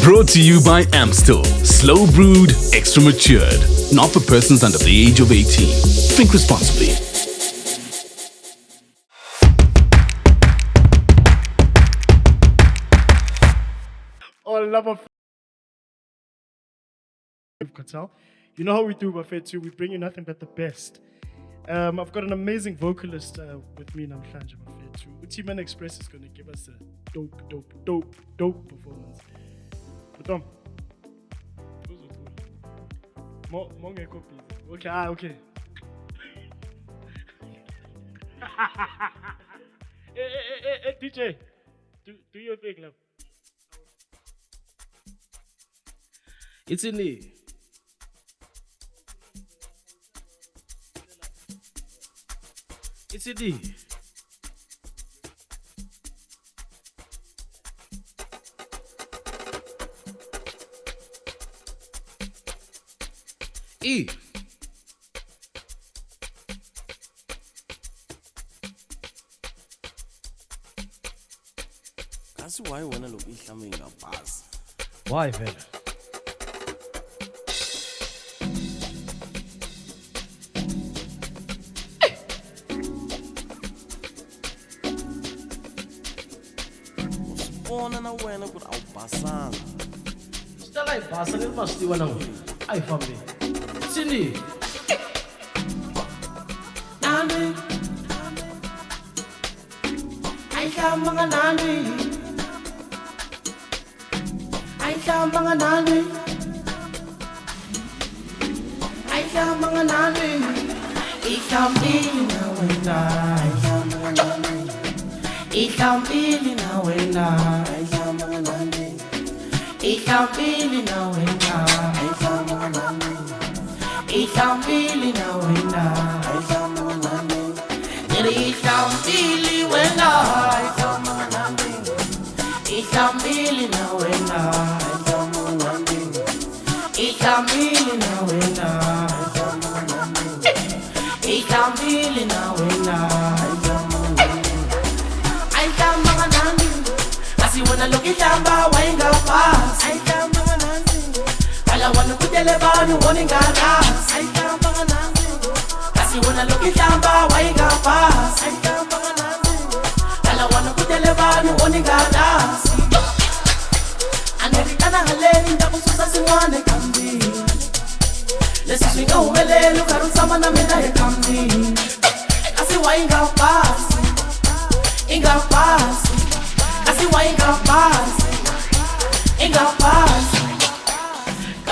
Brought to you by Amstel. Slow brewed, extra matured. Not for persons under the age of 18. Drink responsibly. All love of Cartel. You know how we do buffet too. We bring you nothing but the best. I've got an amazing vocalist with me namhlanje buffet too. Tman Xpress is going to give us a dope performance. Tom, Monge copies. Okay, okay. Hey, DJ, do your thing, love. It's in there. It's in there. E. Kasi why wena lo ihlambe ngaphansi? Why vele? Usibona na wena ku awubhasanga. Stela ibhasa ngimasiwa na wena. Ayifambe. Sini. Nani. Ayihamba nganani. Ayihamba nganani. Ayihamba nganani. Ihlambili na wena. Ayihamba nganani. Ihlambili na wena. Ayihamba nganani. Ihlambili na wena. Ayihamba nganani. Ihlambili na wena. Ayihamba nganani. Ihlambili wena. Ayihamba nganani. Ihlambili na wena. Ayihamba nganani. Ihlambili na wena. Ayihamba nganani. Ihlambili na wena. Ayihamba nganani. Ayihamba nganani. Asiwona lokhu ihlamba wayengaphansi. Ayihamba nganani. Ala wana kudele bani wona ingakazi. Ayihamba nganani. Asiwona lokhu ihlamba wayengaphansi. Ayihamba nganani. Ala wana kudele bani wona ingakazi. Anekana haleni ndakususa singwane kambi. Lesiswinga umelele ukarusama na mina yekambi. Asiwa ingaphansi. Ingaphansi. Asiwa ingaphansi. Ingaphansi.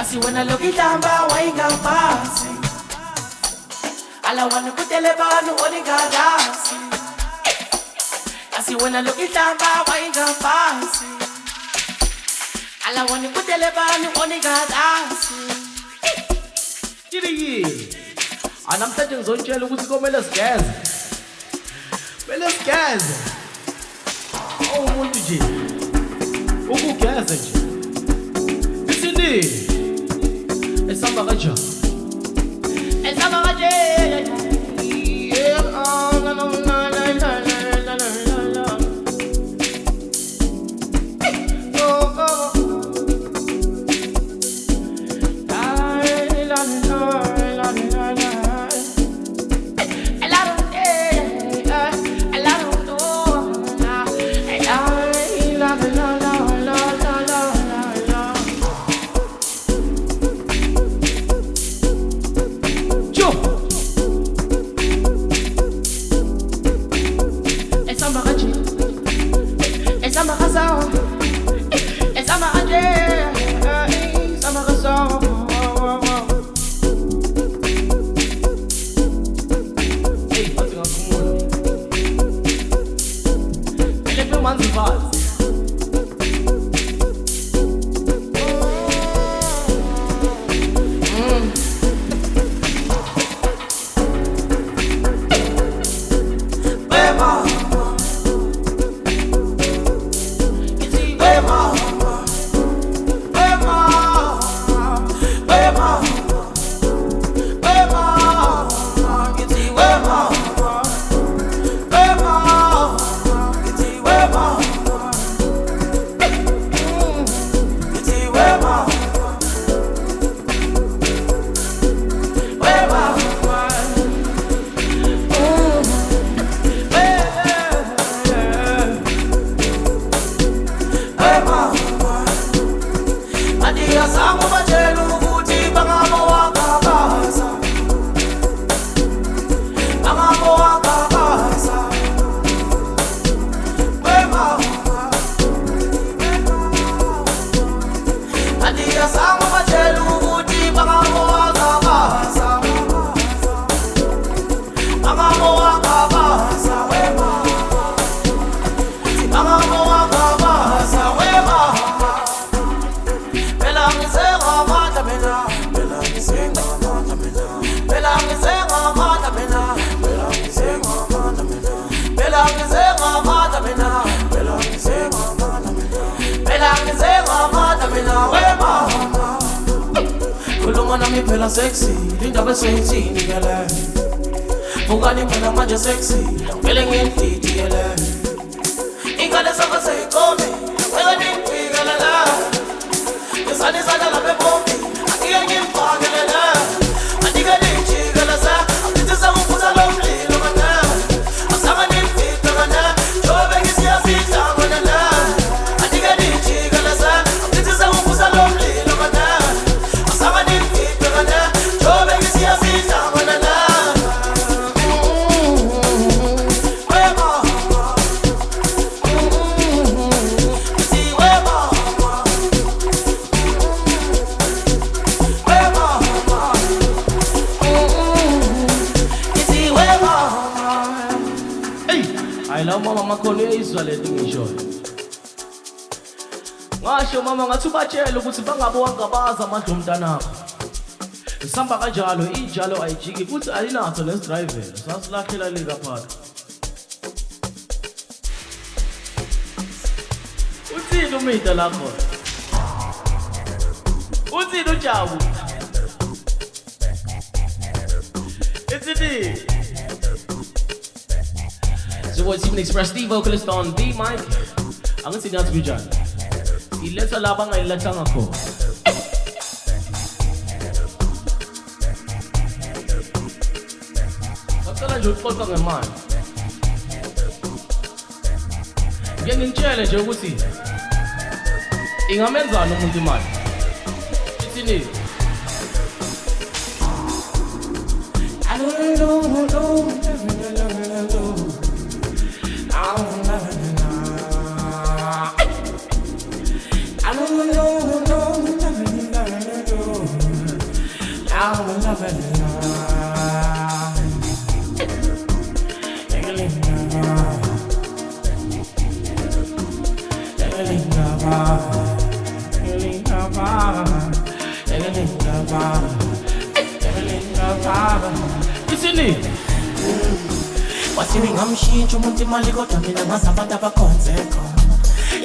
Asiwona lokhu ihlamba wayengaphansi. Ala wana kudele bani wona ingakazi. Asiwona lokhu ihlamba wayengaphansi. Ala wana kudele bani wona ingakazi. Yini? Anamhlanje ngizotshela ukuthi komele sigeze. Kumele sigeze. Umuntu nje. Ukugeza nje. Isini. Esamba kanjani? Esamba kanje. nami phela sexy indaba eseyithini ke le Vukani mina manje sexy ngivele ngiyididiyele ingane sakho seyigome wena ngiphikele la ngisane sana lapha ebombi angike ngimphakele la andike nijikele sa angithi sakuphuza lo mlilo kana asama nifika kana jobe ngisiyafika kana la andike nijikele sa angithi sakuphuza lo mlilo kana asama nifika kana jobe ngisiyafika kana la Mama makhona uyayizwa lento ngisho ngasho mama ngathi ubatshela ukuthi bangabe wangabaza amandla omntanakho isamba kanjalo injalo ayijiki futhi ayinaso nesidriver sasilahlela lika phakathi uthini umida lakho uthini ujabu itsini So what's Tman Xpress, the vocalist on the mic. I'm gonna sit down to be John. He lets a labang ay letang ako. Bakta lang jud ko kang man. Yan yung challenge yo kusi. Ingamenza no muntu man. Itini. I don't know. Wasiwi ngamshintsha umuntu imali kodwa mina ngazi abantu abakhonzeko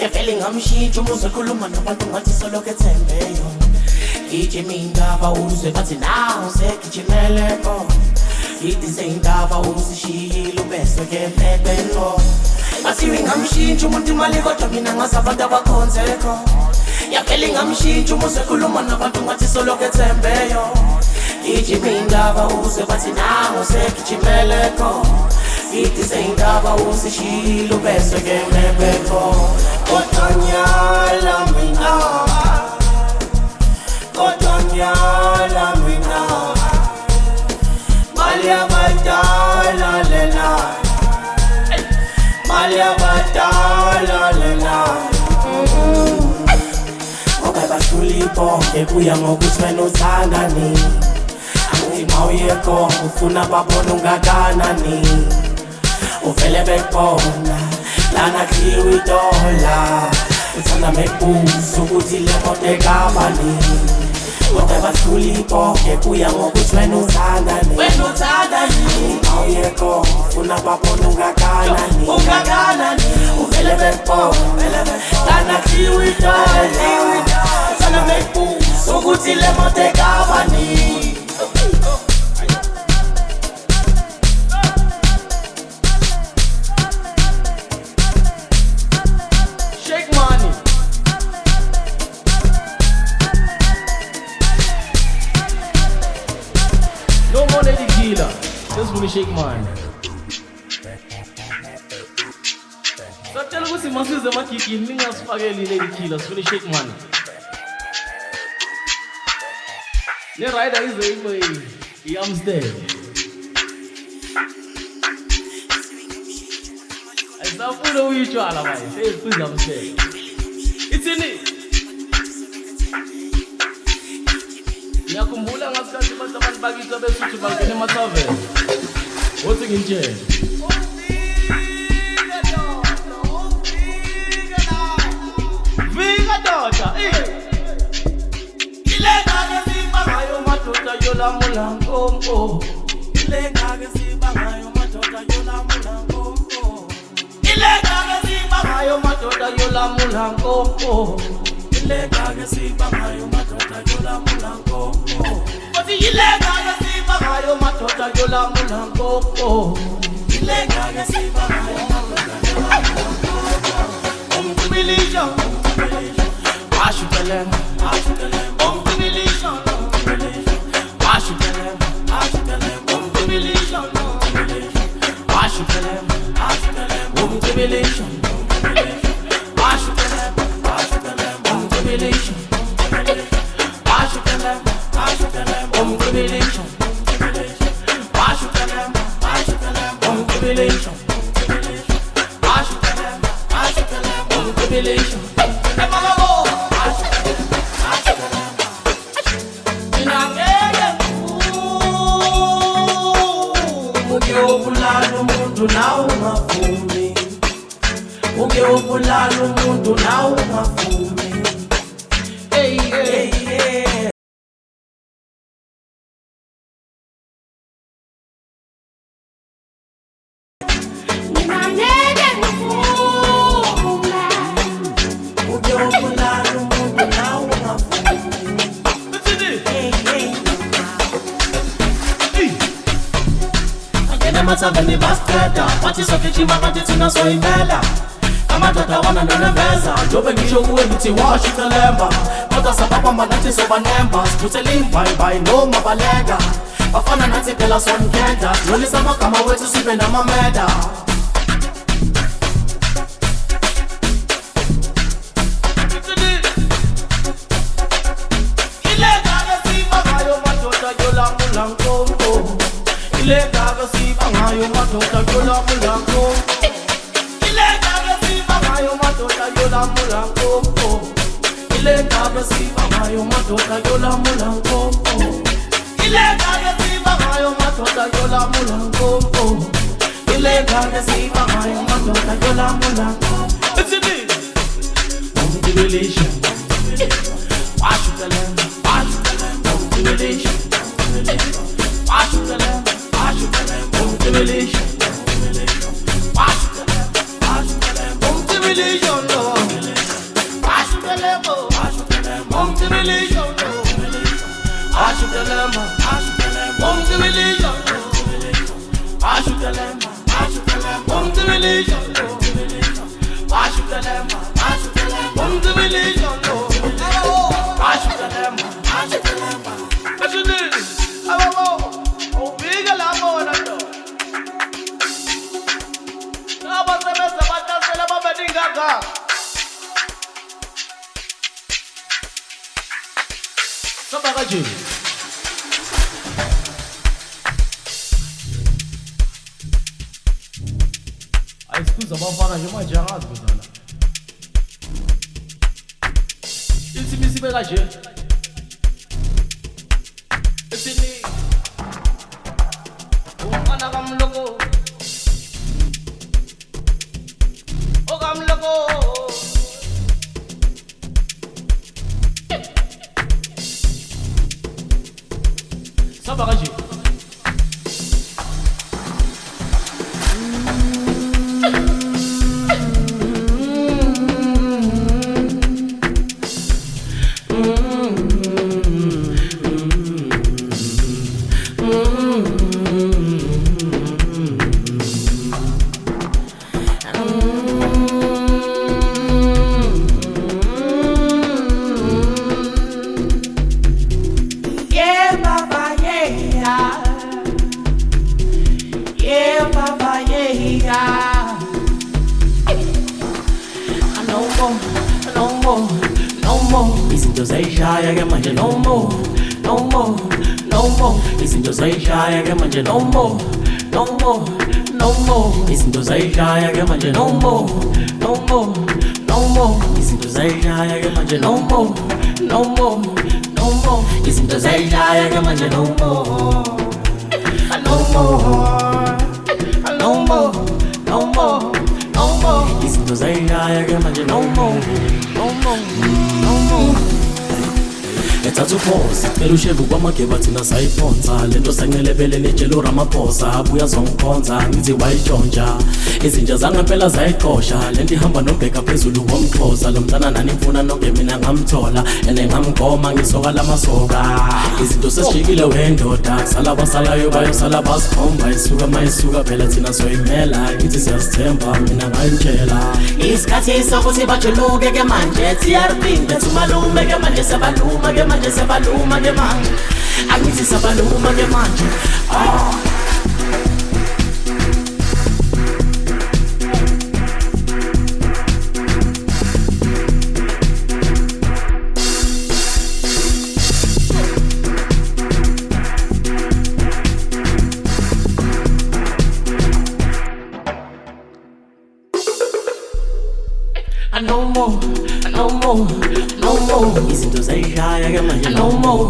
yevele ngamshintsha umuze khuluma nabantu ngathi soloko ethembeyo gijima indaba uzwe bathi nawu segijimeleko idize indaba uzishiyile ubese ke phepelo wasiwi ngamshintsha umuntu imali kodwa mina ngazi abantu abakhonzeko yevele ngamshintsha umuze khuluma nabantu ngathi soloko ethembeyo gijima indaba uzwe bathi nawu segijimeleko idize indaba uzishiyile ubese ke phepelo Kotonyala mina Malia batala lela Okay basuli bonke kuya ngokuthi wena uthandani Angithi mawuyekho ufuna babona ungakanani Uvele bekubona lana kliwi dola uthanda mebuzo ukuthi le moto ekabani Kodwa basuli bonke kuya ngokuthi wena uthandani awuyekho ufuna babona ungakanani uvele bekubona lana kliwi dola uthanda mebuzo ukuthi le moto ekabani Just wanna shake mine. So tell us if Masi's the Maki giving us spaghetti lady killers, wanna shake mine. The rider is the Amstel. I saw full of you, Chala. Say, please, Amstel. It's in it. Ngiyakumbula ngasikhathi abantu abantibakitha besuthi bangena emathaveni wothi nginjele vika doda ilengake sibangayo madoda yolamula nkompo ilengake sibangayo madoda yolamula nkompo ilengake sibangayo madoda yolamula nkompo ilega ke sibangayo madoda yolamula nkoko Oti ilega ke sibangayo madoda yolamula nkoko Ilega ke sibangayo madoda yolamula nkoko Umjubilation Ashukelem Umjubilation Ashukelem Umjubilation Ashukelem Umjubilation Jubilation, jubilation, Hey, hey, yeah. Mataveni basteta Pati soke chimagati tunasoimbela Kama tata wana noneveza Jobe ngisho kuwe miti washikalemba Mota sababa manati soba nemba Sputeling bye bye no mabalega Bafana nati pela son kenta Noli sama kama wetu sibe na mameda Ilega si bangayo matota yola mulango Ilega si bangayo matota yola mulango Ilega si bangayo matota yola mulango Ilega si bangayo matota yola mulango Ilega si bangayo matota yola mulango It's it jubilation Jubilation Jubilation Jubilation, Ai scusa, ma fare anche mai girato cos'è? Il si mi si per la gente. E si lì. Un panagam loco. O gam loco. Sabagaji. No more, no more, no more. Listen to say shy, no more, no more, no more. Listen to say shy, no more, no more, no more. Listen to say shy, no more, no more, no more, no more, no more. Listen to say shy, no more, no more, no more. ethatha uphosa cela ushevu kwamageba thina sayiphonsa lento sancelebele netshelo ramaphosa abuya zongikhonza ngithi wayitshontsha izinja zangempela zayiqosha lento ihamba nobheka phezulu komxhosa lo mntana nani mfuna nonke mina ngamthola ene ngamgoma ngisoka lamasoka izinto sesijikile wendoda kusala basalayo bayosala basikhomba isuka mayisuka phela thina soyimela ngithi siyazithemba mina ngayitshela isikhathi sokuthi bajuluke ke manje TRP bethu malume ke manje sebaluma ke manje sebaluma ke manje angithi sebaluma ke manje no more, no more, no more. izinto zayishaya ke manje No more,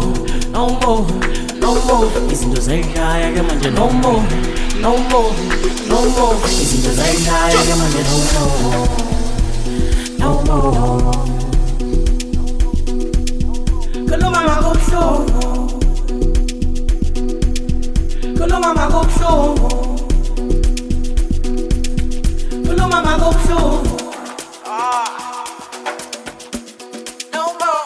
no more, no more. izinto zayishaya ke manje No more, no more, no more. izinto zayishaya ke manje No more. Kuluma makubuhlungu. Kuluma makubuhlungu. Kuluma makubuhlungu. No more.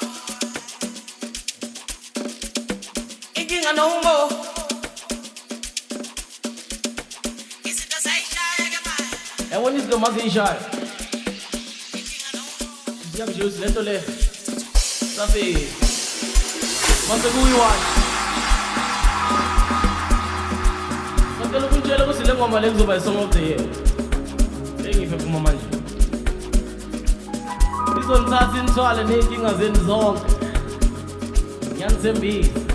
Inkinga no more. Izinto zayishaya ke manje. yabona izinto maziyishaya siyamjuzi lento le safika mase kuyiwani ngicela ukutshela ukuthi le ngoma le kuzoba i-song of the year engiphefuma manje izonithatha inithwale ney'nkinga zenu zonke ngiyanithembisa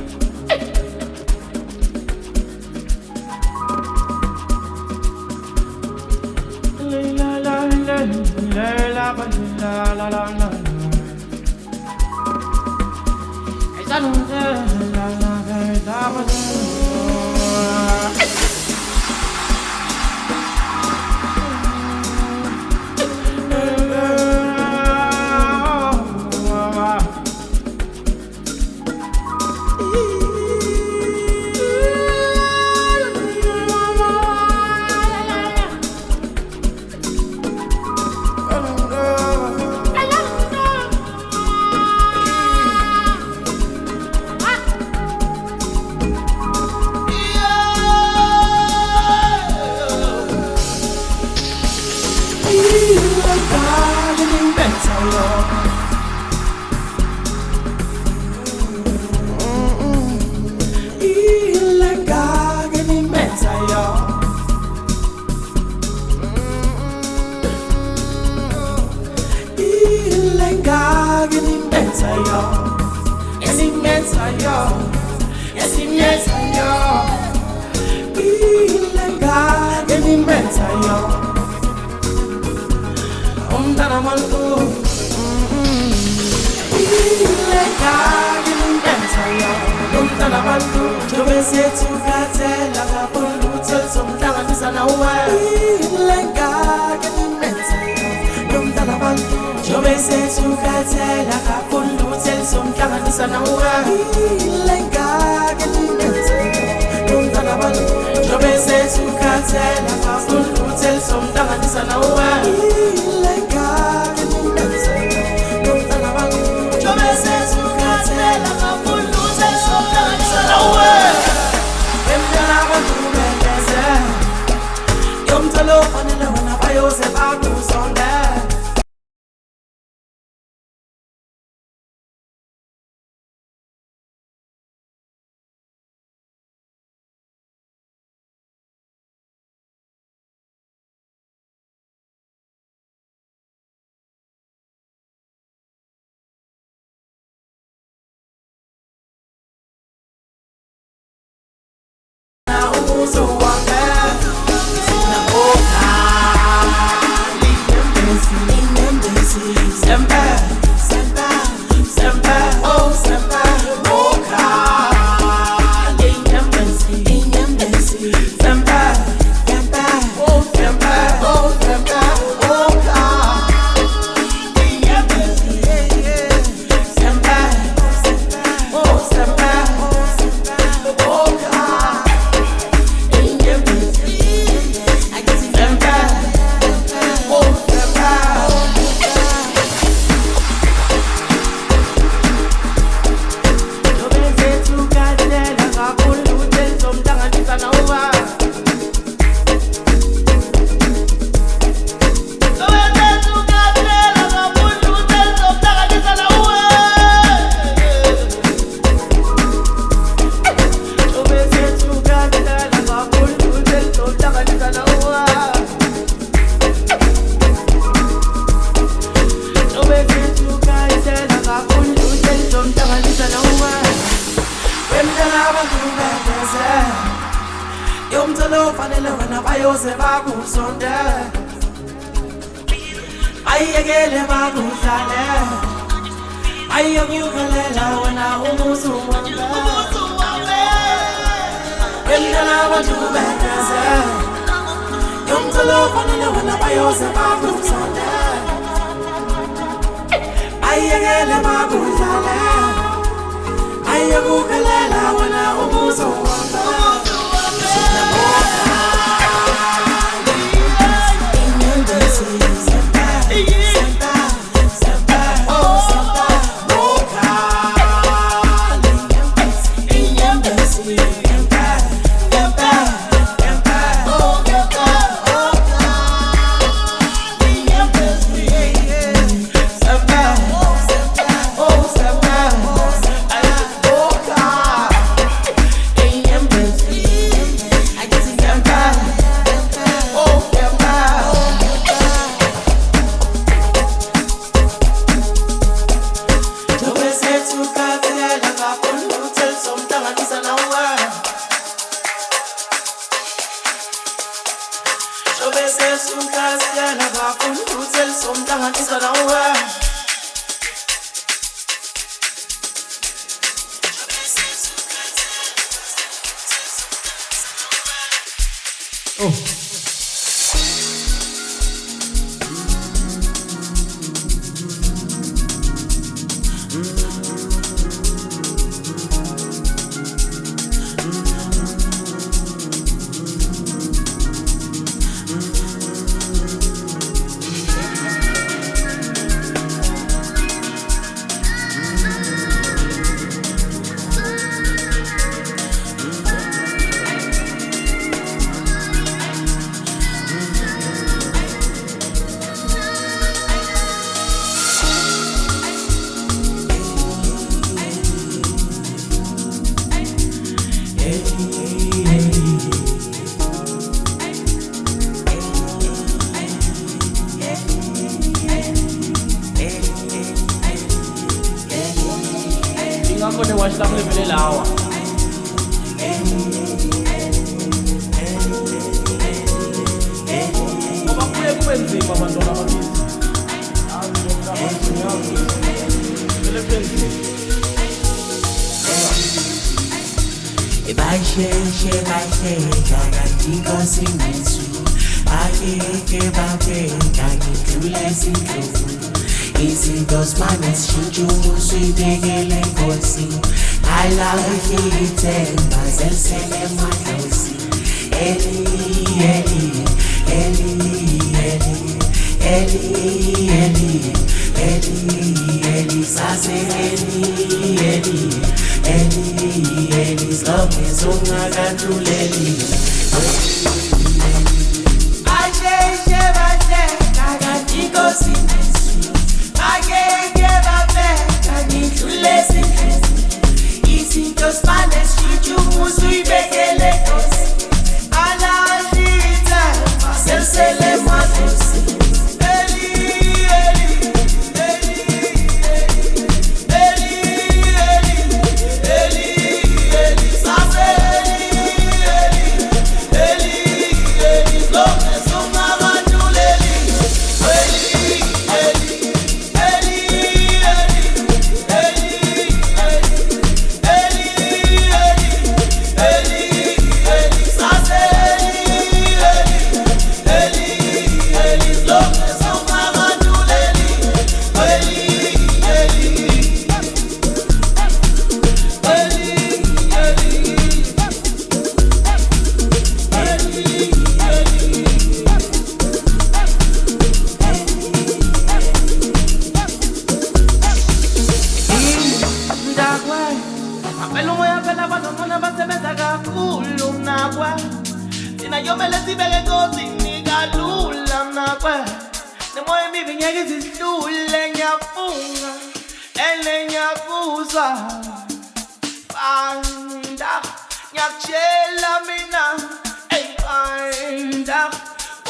somhlanganisa nawe wemdala abantu bebeze yomtholo ofanele wena bayoze bakusonde ayekele bakudlale ayekukelela wena umuzu wami wemdala abantu bebeze yomtholo ofanele wena bayoze bakusonde ayekele bakudlale ayekukelela wena umuzu wami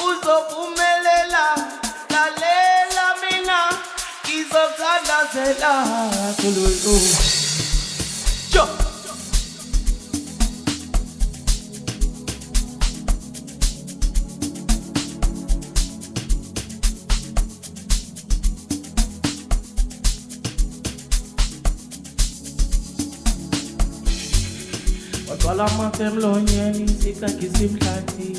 Uzopumelela lalela mina izokuthandaze la tululu. Yo. Wala matemlonyeni sikakisimhlathi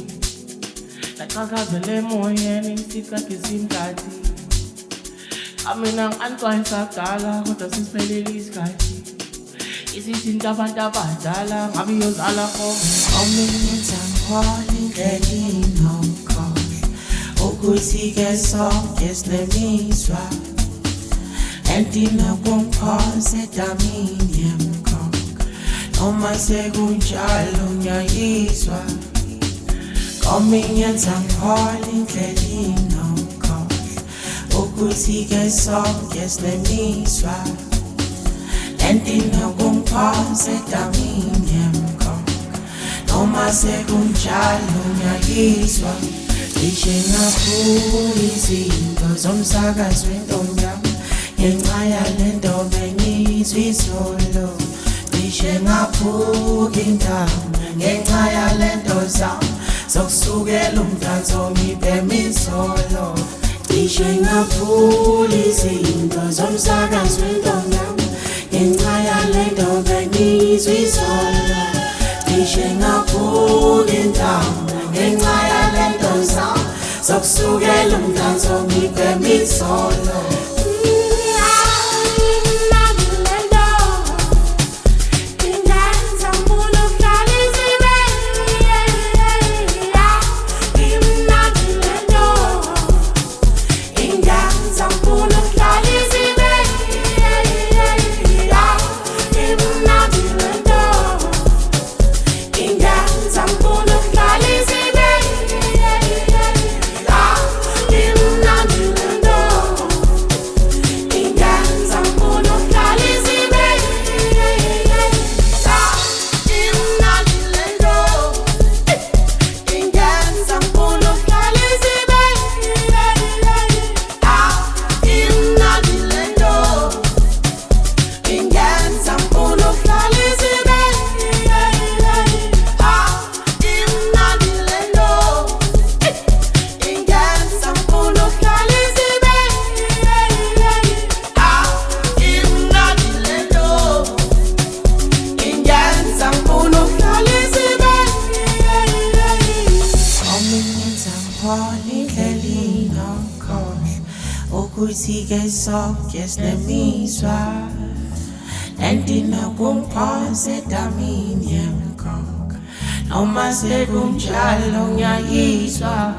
Naqhakazele emoyeni sikakisimhlathi Amina ngantwayisa kudala kodwa sisiphelile isikhathi Isithinta abantu abadala ngabe iyozala ngoba Ominyenza ngikhola indlela inomkhohlwa Ukuthi-ke sonke sinemizwa Endina kungiphosa edamini yemkhokha Noma sekunjalo ngiyayizwa Ominyenza ngikhola indlela inomkhohlwa Ukuthi-ke sonke sinemizwa Endina kungiphosa edamini yemkhokha Noma sekunjalo ngiyayizwa Ngisho ngaphula izinto zomsakazo wentombi yami Ngenxa yalento bengizwa izolo Ngisho ngaphuka intamo ngenxa yalento zami Zokusukela umdanso ngibhema izolo Ngisho ngaphula izinto zomsakazo wentombi yami Ngenxa yalento bengizwa izolo Ngisho ngaphuka intamo ngenxa yalento zami Zokusukela umdanso ngibhema izolo Ukuthi-ke sonke sinemizwa Endina kungiphosa edamini yemkhokha Noma sekunjalo ngiyayizwa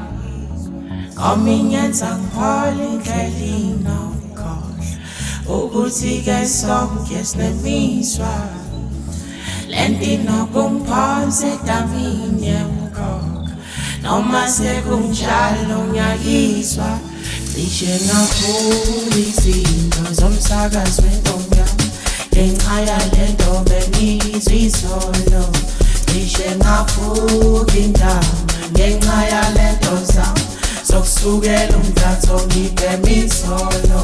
Ominyenza ngikhola indlela inomkhohlwa Ukuthi-ke sonke sinemizwa Endina kungiphosa edamini yemkhokha Noma sekunjalo ngiyayizwa Ngisho ngaphula izinto zomsakazo wentombi yami Ngenxa yalento bengizwa izolo Ngisho ngaphuka intamo ngenxa yalento zami Zokusukela umdanso ngibhema izolo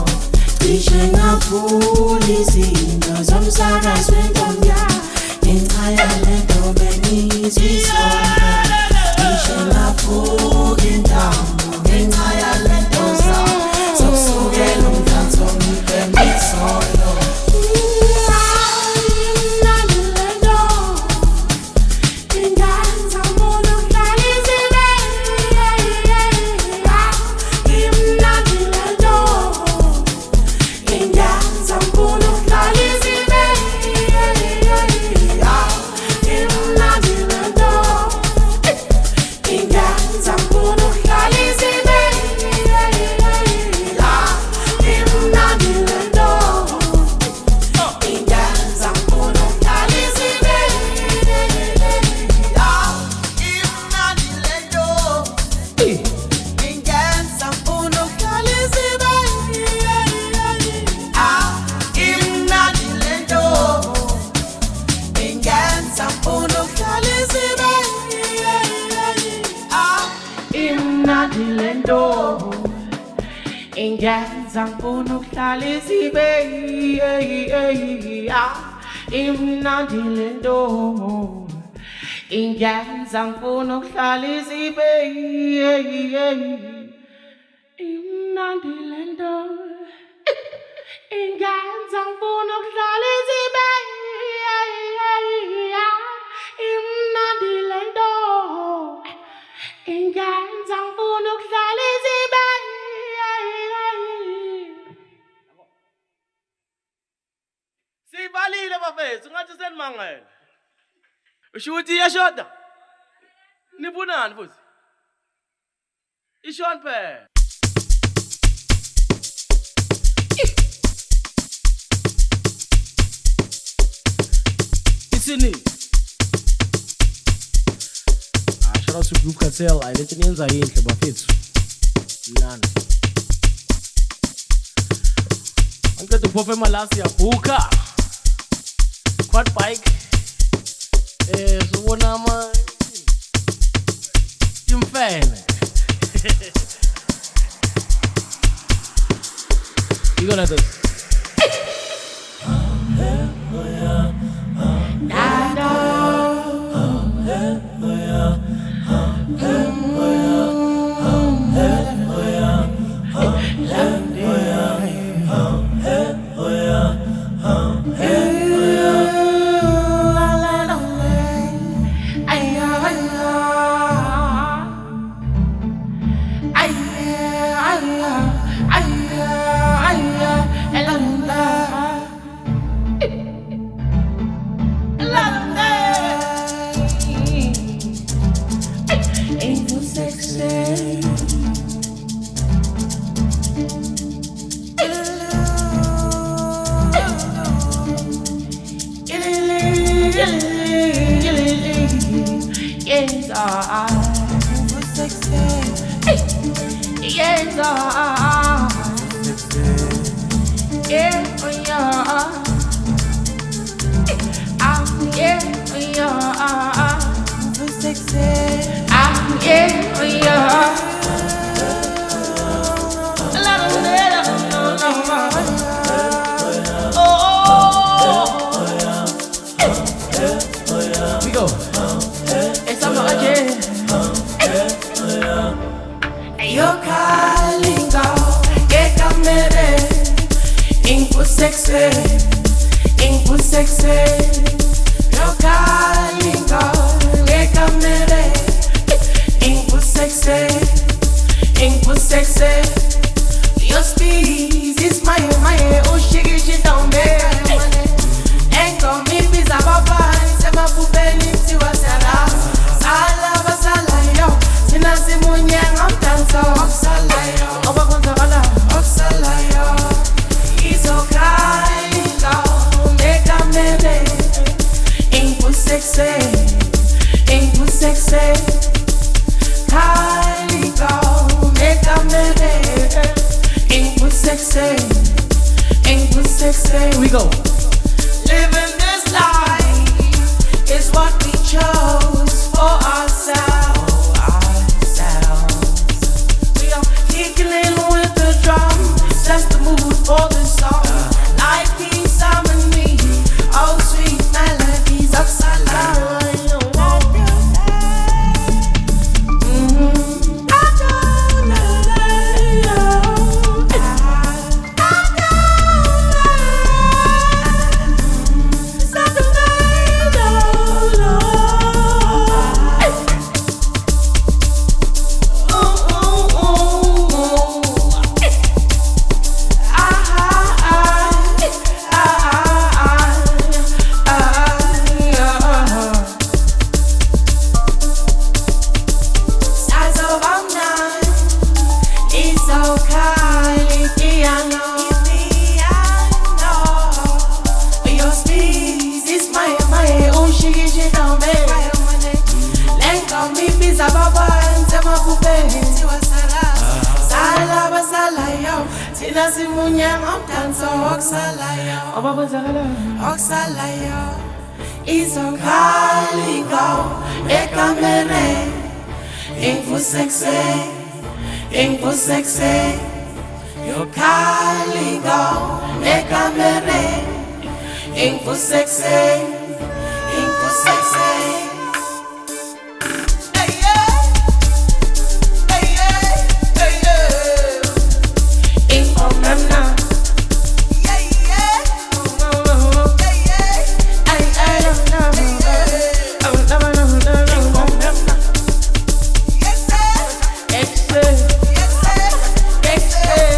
Ngisho ngaphula izinto zomsakazo wentombi yami Ngenxa yalento bengizwa izolo Ngisho ngaphuka intamo ngenxa yalento zami Zokusukela umdanso ngibhema izolo Ingadilendo, ingenza Ingenza ngifuna ukuhlala isibeya imnandi lento ingenza ngifuna ukuhlala isibeya imnandi lento ingenza ngifuna ukuhlala isibeya imnandi lento ingenza ngifuna ukuhlala isibeya. Sivalile bafethu ngathi senimangele. Usho ukuthi iyashoda. Nibunani futhi? Ishon phela. Isini. Shout out to Group Cartel. I let you yenza yinhle bafethu. Nani. Angicela uphofe emalasi yabuka. Quad bike. Subona ama imfene. You gonna do this. Yokalinga ekamere Infusexe Hey yeah Hey yeah Hey yeah Infomemna Yeah yeah Yeah yeah I don't know Infomemna Yes sir Yes sir Yes sir Yes sir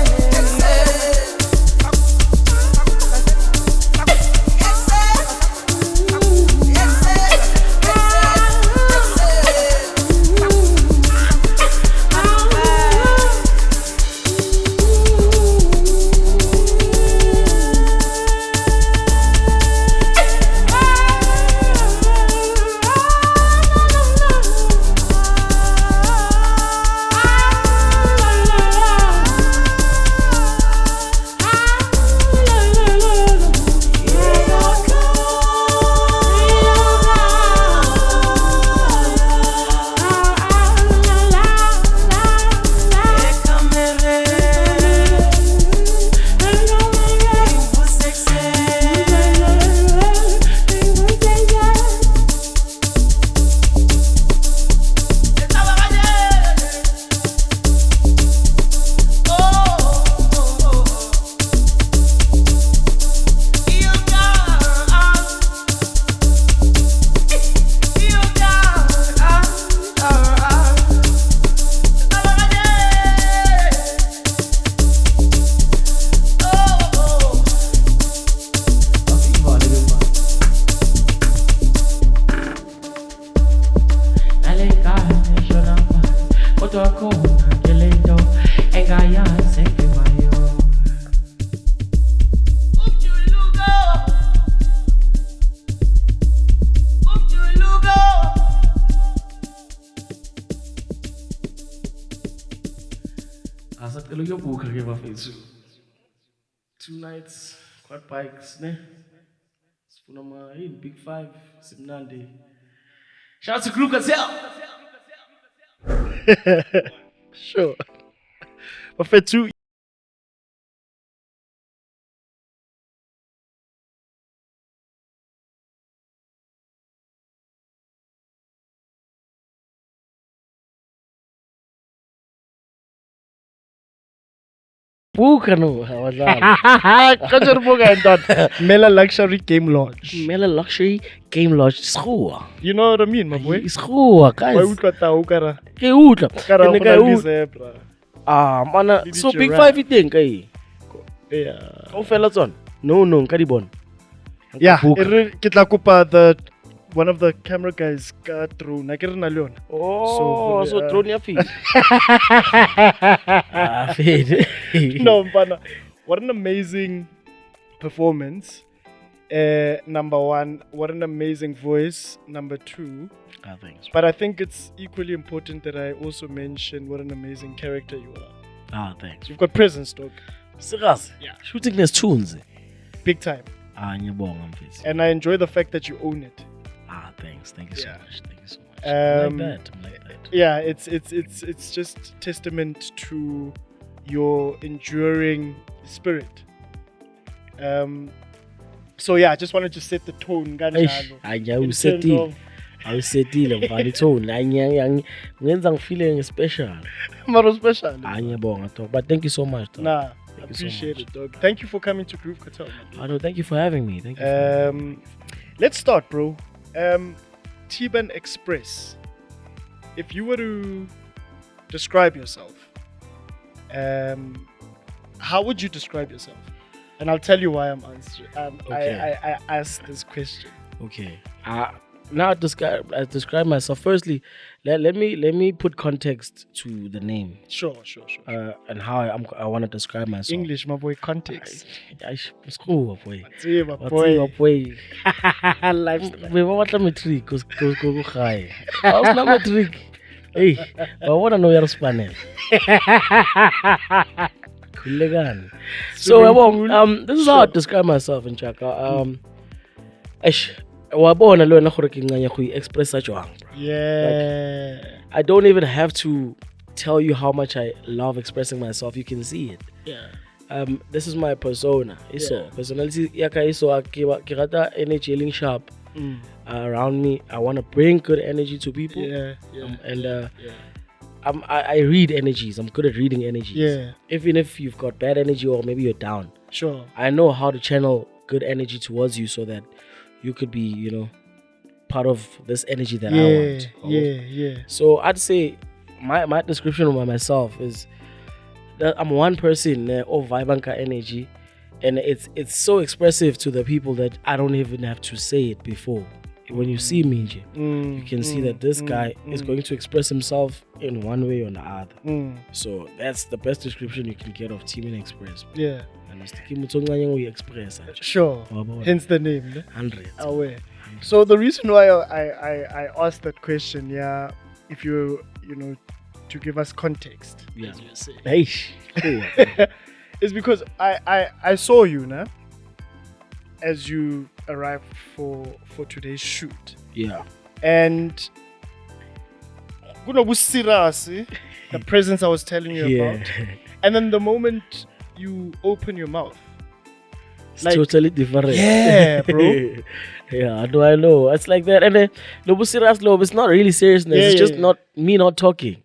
Asacela ukuyobukha ke bafethu. 2 nights, quad bikes, ne? Sifuna big 5, simnandi. Shout out to Group Cartel. Sure. Bafethu, Buka no, hawadlala. kanjani buka ndoda? Mela Luxury Game Lodge. Mela Luxury Game Lodge school. You know what I mean, my boy? School, guys. Why utlwa ta ukara? Ke utla. Kara Ke ne gona ka le utla. zebra. Mana Did so you big rap? 5 e teng kae? Yeah. O fela tsona. No, nka di bona. Yeah, ke tla kopa one of the camera guys ka drone. I get na le yona. Oh, so So, drone ya feed. Feed. No, but what an amazing performance. Number one, what an amazing voice. Number two, Thanks. but I think it's equally important that I also mention what an amazing character you are. Thanks. You've got presence, dog. Serious? Yeah. Shooting there's tunes. Big time. Ngiyabonga mfethu. And I enjoy the fact that you own it. Thanks. Thank you so Yeah. much. Thank you so much. Um, I'm like that. Yeah, it's just testament to your enduring spirit. So yeah, I just wanted to set the tone. Eish, In terms awusetile. of- Awusetile mfana tone. Ngenza ngifeel special. Maro special. Ngiyabonga dog. But thank you so much dog. Nah, Thank you so appreciate much. it, dog. Thank you for coming to Groove Cartel. No, thank you for having me. Thank you. Let's start, bro. Man Xpress. If you were to describe yourself, how would you describe yourself? And I'll tell you why I'm answering. Okay. I asked this question. Okay. Now I describe myself. Firstly, let me put context to the name Sure. and how I want to describe myself. English, my boy, context. School boy. See, my Boy. boy. Boy. Lifestyle. We want to matric go high. I was not matric. Hey, I want to know your Spanish. Kulegan. So this is how I describe myself in Chaka. Wabona lo na gore ke nganya go expressa jwang. Yeah. I don't even have to tell you how much I love expressing myself, you can see it. Yeah. This is my persona. Iso personality yaka iso kirata energy sharp around me. I want to bring good energy to people. I read energies. I'm good at reading energies. Yeah. Even if you've got bad energy or maybe you're down. Sure. I know how to channel good energy towards you so that you could be, part of this energy that I want. Yeah. So I'd say my description of myself is that I'm one person of Vibanka energy, and it's so expressive to the people that I don't even have to say it before. When you see me, you can see that this guy is going to express himself in one way or the other. So that's the best description you can get of Man Xpress. Yeah. And it's the Express. Sure. Hence the name. 100. Aware. So the reason why I asked that question, if you to give us context, as you say, is because I saw you now as you arrived for today's shoot. Yeah. And the presence I was telling you about. And then the moment you open your mouth, it's totally different. Yeah, bro. Yeah, do I know? It's like that. And then it's not really seriousness. It's just not me not talking.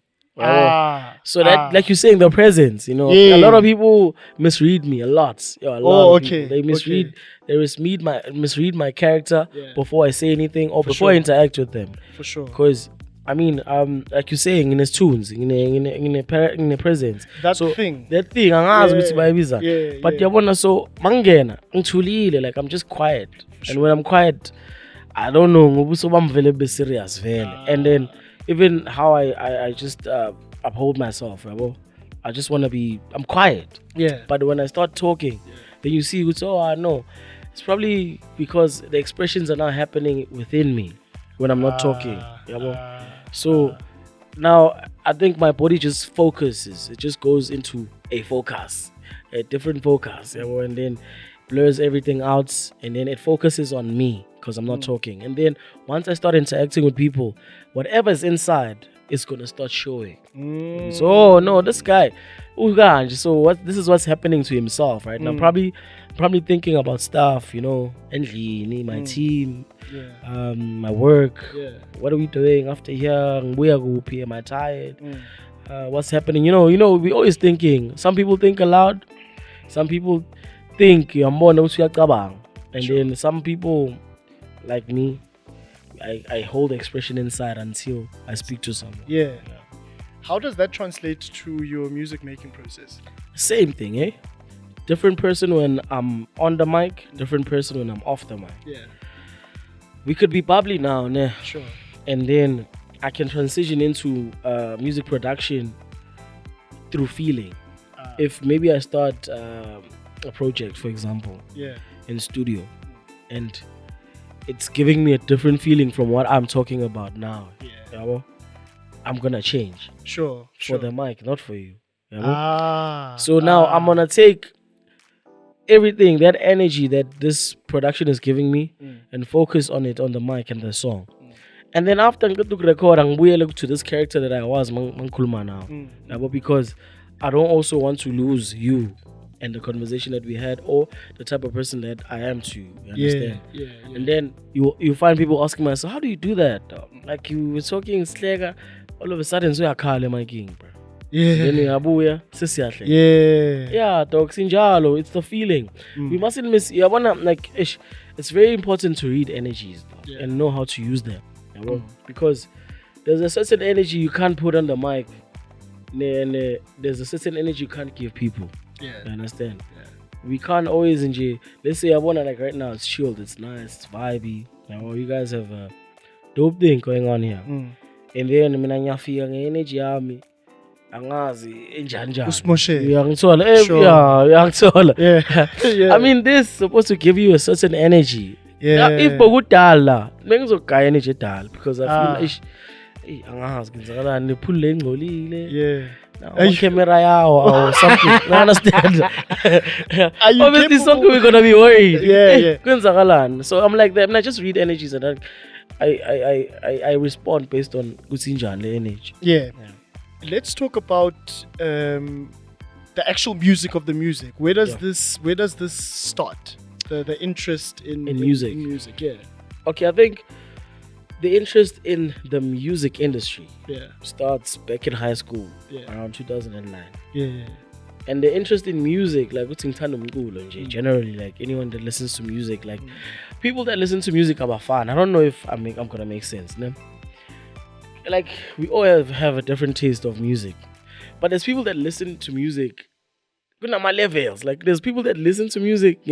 So that, like you're saying, the presence, a lot of people misread me a lot. They misread. They misread my character before I say anything or before I interact with them. For sure. Because like you're saying, in his tunes, in a presence. That thing, but yabona, so mangena, ngithulile, like I'm just quiet. And when I'm quiet, I don't know, I'm very serious, and then even how I just uphold myself, right? I just want to be, I'm quiet. Yeah. But when I start talking, then you see, I know. It's probably because the expressions are now happening within me when I'm not talking. So now I think my body just focuses. It just goes into a different focus. And then blurs everything out. And then it focuses on me because I'm not talking. And then once I start interacting with people, whatever's inside is going to start showing. So, no, this guy, so this is what's happening to himself right now. Probably thinking about stuff, and my team, my work. What are we doing after here? Am I tired? What's happening? We always thinking. Some people think aloud. Some people think you're more and then some people like me, I hold the expression inside until I speak to someone. Yeah. How does that translate to your music making process? Same thing, Different person when I'm on the mic, different person when I'm off the mic. Yeah. We could be bubbly now, Sure. And then I can transition into music production through feeling. If maybe I start a project, for example, in studio, and it's giving me a different feeling from what I'm talking about now. I'm gonna change. Sure. For the mic, not for you. So now I'm gonna take everything, that energy that this production is giving me, and focus on it on the mic and the song. And then after I get to record, I'm look to this character that I was Mankulma now. Because I don't also want to lose you and the conversation that we had, or the type of person that I am to you. You understand? Yeah. And then you find people asking myself, how do you do that? Like you were talking Slega, all of a sudden, so I call my king, bro. Then dog, sinjalo, it's the feeling. We mustn't miss. It's very important to read energies and know how to use them. Because there's a certain energy you can't put on the mic, and there's a certain energy you can't give people. You understand? We can't always enjoy. Let's say like right now, it's chilled, it's nice, it's vibey. You guys have a dope thing going on here. And then energy army. Yeah. I mean, this is supposed to give you a certain energy. If Bogutala, energy because I feel camera or something. I understand. Obviously, something we're gonna be worried. So I'm like that. I just read energies and I respond based on the energy. let's talk about the actual music of the music. Where does this start? The interest in music. In music, yeah. Okay, I think the interest in the music industry starts back in high school around 2009. Yeah. And the interest in music, like generally, like anyone that listens to music, like people that listen to music are fun. I don't know if I'm gonna make sense. No? Like we all have a different taste of music, but there's people that listen to music. My levels, like there's people that listen to music. I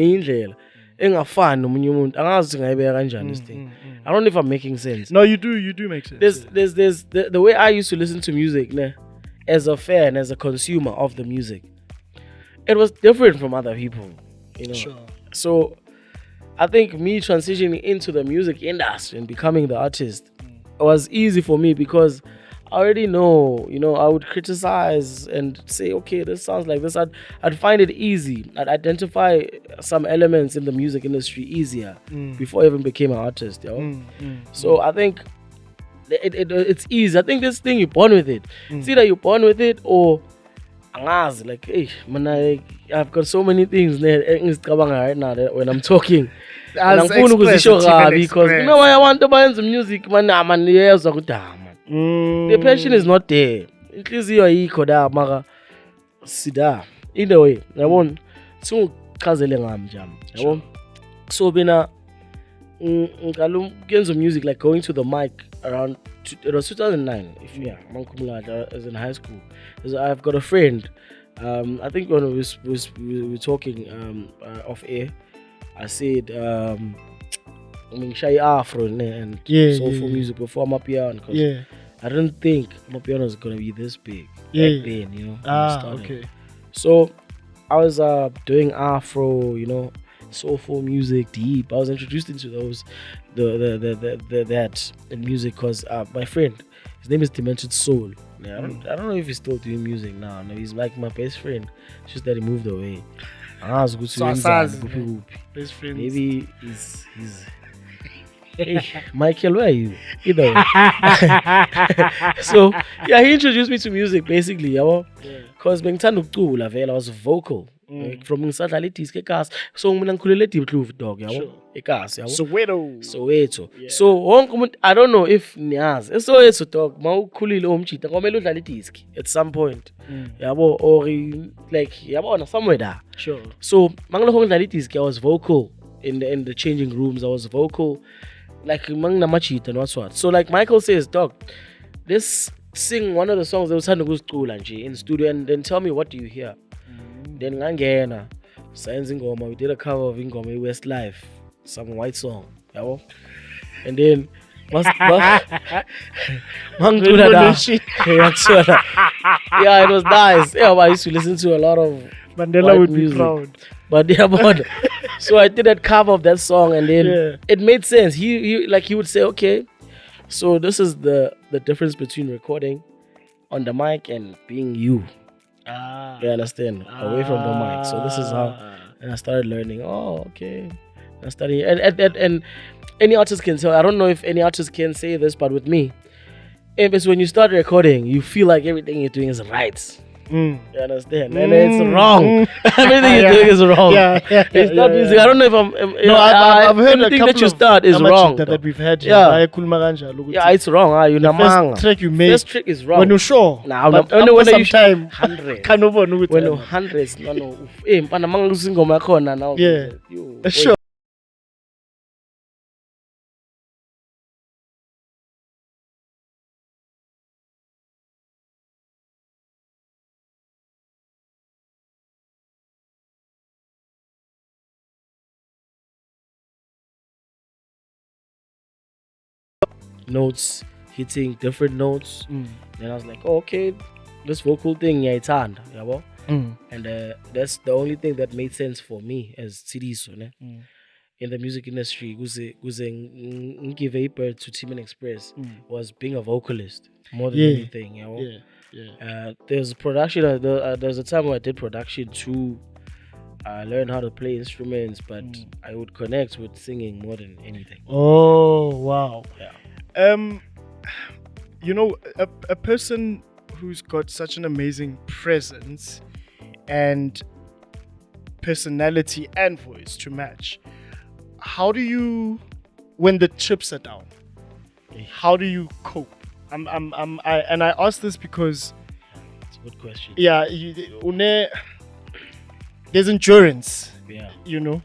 don't know if I'm making sense. No, you do make sense. There's the way I used to listen to music, as a fan, as a consumer of the music. It was different from other people, Sure. So I think me transitioning into the music industry and becoming the artist was easy for me because I already know, I would criticize and say, okay, this sounds like this. I'd find it easy. I'd identify some elements in the music industry easier before I even became an artist. So I think it's easy. I think this thing, you're born with it. It's either you're born with it or like, hey, man, I've got so many things right now when I'm talking. And I'm going to because I want to buy some music, man. The passion is not there. Either way, I want to so bina music, like going to the mic around it was 2009. I was in high school. I've got a friend. I think when we were talking off air, I said shy afro and soulful music before Amapiano, because I didn't think Amapiano was gonna be this big back then, Okay. So I was doing afro, soulful music, deep. I was introduced into those that in music because my friend, his name is Dimension Soul. I don't know if he's still doing music now. No, he's like my best friend. It's just that he moved away. Best friend. Maybe he's hey, Michael, where are you? Either way. So he introduced me to music basically, because I was vocal. From unsettling so dog, Soweto. So I don't know if Niaz Soweto dog at some point. Or like somewhere there. Sure. So I was vocal in the changing rooms. I was vocal like and so like Michael says, dog, let's sing one of the songs that was to school in studio and then tell me what do you hear. Then ngangena science ingoma, we did a cover of ingoma Westlife, some white song, and then it was nice. I used to listen to a lot of Mandela would music. be proud. But so I did that cover of that song, and then it made sense. He would say, okay, so this is the difference between recording on the mic and being you. You understand? Away from the mic. So this is how, and I started learning. Oh, okay. I studied, and any artist can tell. I don't know if any artist can say this, but with me, it's when you start recording, you feel like everything you're doing is right. You understand? And it's wrong. Everything you're doing is wrong. It's not music. I don't know if I've heard anything a couple that you of start is wrong. that we've had. It's wrong. You first track you made. First trick is wrong. When you're sure. Now, but when after you some time, when you're hundreds, now. Sure. Notes, hitting different notes. Then I was like, oh, okay, this vocal thing, it's hard, and that's the only thing that made sense for me as Tidiso, in the music industry. Give a birth to Tman Xpress was being a vocalist more than anything. There's production. There's a time where I did production to learn how to play instruments, but I would connect with singing more than anything. Oh wow. Yeah. A person who's got such an amazing presence and personality and voice to match, how do you, when the chips are down, how do you cope? I ask this because It's a good question. there's endurance. Yeah.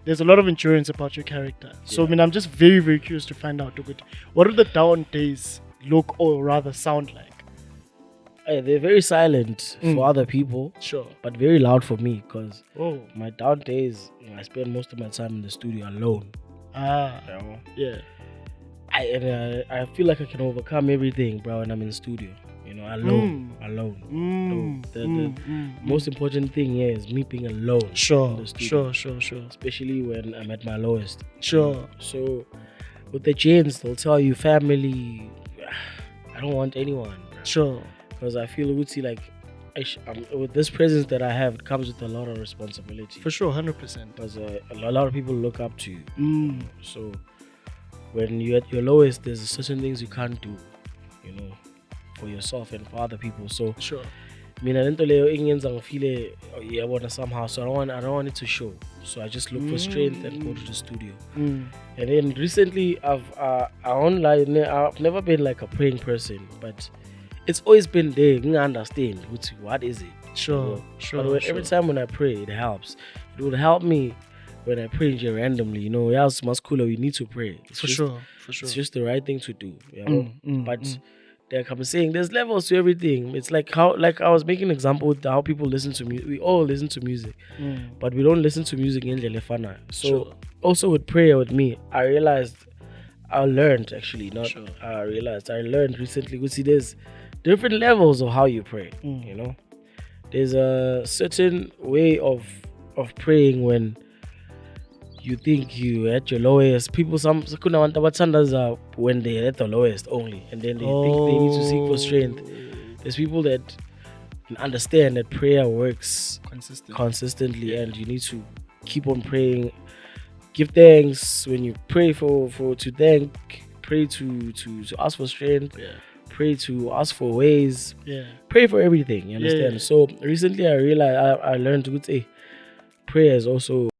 There's a lot of endurance about your character. So Yeah. I'm just very, very curious to find out, what do the down days look or rather sound like? They're very silent for other people, Sure. but very loud for me because Oh. my down days, I spend most of my time in the studio alone. Ah. You know? Yeah. I feel like I can overcome everything, bro, when I'm in the studio. Alone. The most important thing here is me being alone. In Sure. the studio, Sure. especially when I'm at my lowest. Sure. So with the chants, they'll tell you family. I don't want anyone, bro. Sure. Because I feel like with this presence that I have, it comes with a lot of responsibility. For sure, 100%. Because a lot of people look up to you. Mm. So when you're at your lowest, there's certain things you can't do, for yourself and for other people. So Sure. mina lento leyo ingenza ngifile yabona somehow. So I don't want it to show. So I just look for strength and go to the studio. Mm. And then recently, I've never been like a praying person, but it's always been there. I understand what is it. Sure. But every time when I pray, it helps. It would help me when I pray randomly. Yes, muscular, you need to pray. For sure. It's just the right thing to do. But like I'm saying, there's levels to everything. It's like I was making an example with how people listen to music. We all listen to music, but we don't listen to music in Jelefana. So also with prayer with me, I learned recently. We see there's different levels of how you pray. There's a certain way of praying when you think you at your lowest. People when they're at the lowest only, and then they think they need to seek for strength. There's people that can understand that prayer works consistently, and you need to keep on praying. Give thanks when you pray to thank, pray to ask for strength, pray to ask for ways, pray for everything. You understand? Yeah. So recently I realized I learned to prayer is also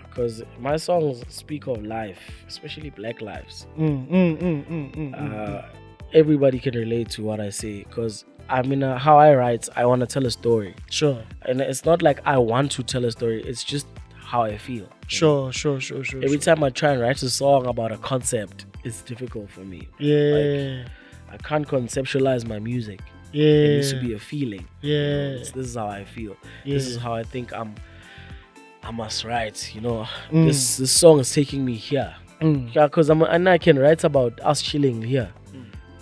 because my songs speak of life, especially black lives. Everybody can relate to what I say because how I write, I want to tell a story. Sure. And it's not like I want to tell a story, it's just how I feel. Sure. Every time I try and write a song about a concept, it's difficult for me. Yeah. I can't conceptualize my music. Yeah. It needs to be a feeling. Yeah. This is how I feel. Yeah. This is how I think I must write. This song is taking me here. Because I can write about us chilling here.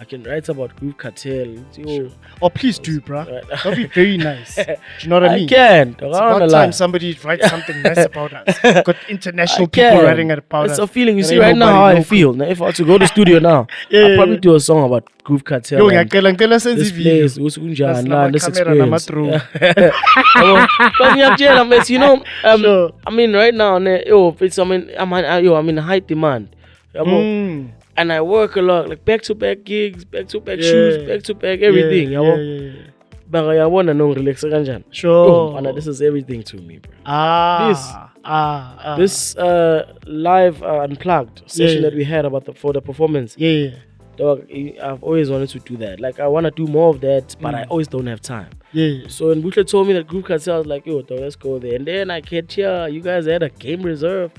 I can write about group Cartel. Sure. Oh, please do, bruh. That'd be very nice. Do you know what I mean? I can. It's about time somebody writes something nice about us. Got international people writing about us. It's a feeling. You There see ain't right now how nobody I local. feel. Now, if I were to go to the studio now, I'll probably do a song about group Cartel. Yo, and ngiyacela senze this ivideo. place, Usunja, Nama and this camera, experience. nama drone. Because ngiyakutshela, mate, Sure. I mean, right now, I'm in high demand. Yabo. And I work a lot, like back-to-back gigs, back-to-back shoes, back-to-back everything. Yeah. But I want to know relax kanjani. Sure. And this is everything to me, bro. This. This live unplugged session Yeah. that we had for the performance. Yeah. Dog, I've always wanted to do that. Like I want to do more of that, but I always don't have time. Yeah. So when Butler told me that group Cartel, I was like, yo, dog, let's go there. And then I get here, you guys had a game reserve.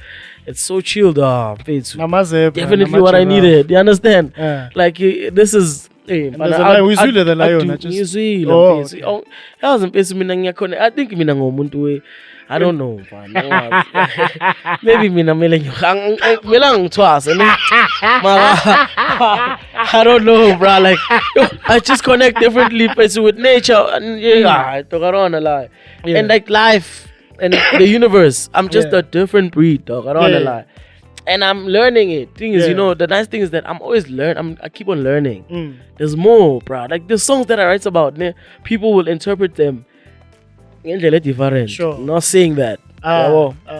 It's so chilled, definitely what I needed. You understand? Yeah. Like this is. Hey, And there's a lion. Uyizwile the lion, I just- ngizwile Oh, mfethu. Yazi mfethu mina ngiyakhona. I think mina ngomuntu I don't know, man. Maybe mina mele ngithwase. I don't know, bro. Like I just connect differently with nature and lie. And like life and the universe. I'm just a different breed, dog. I don't wanna lie. And I'm learning it. Thing is, Yeah. you know, the nice thing is that I'm always I keep on learning. Mm. There's more, bro. Like the songs that I write about, people will interpret them in a different. Sure. Not saying that.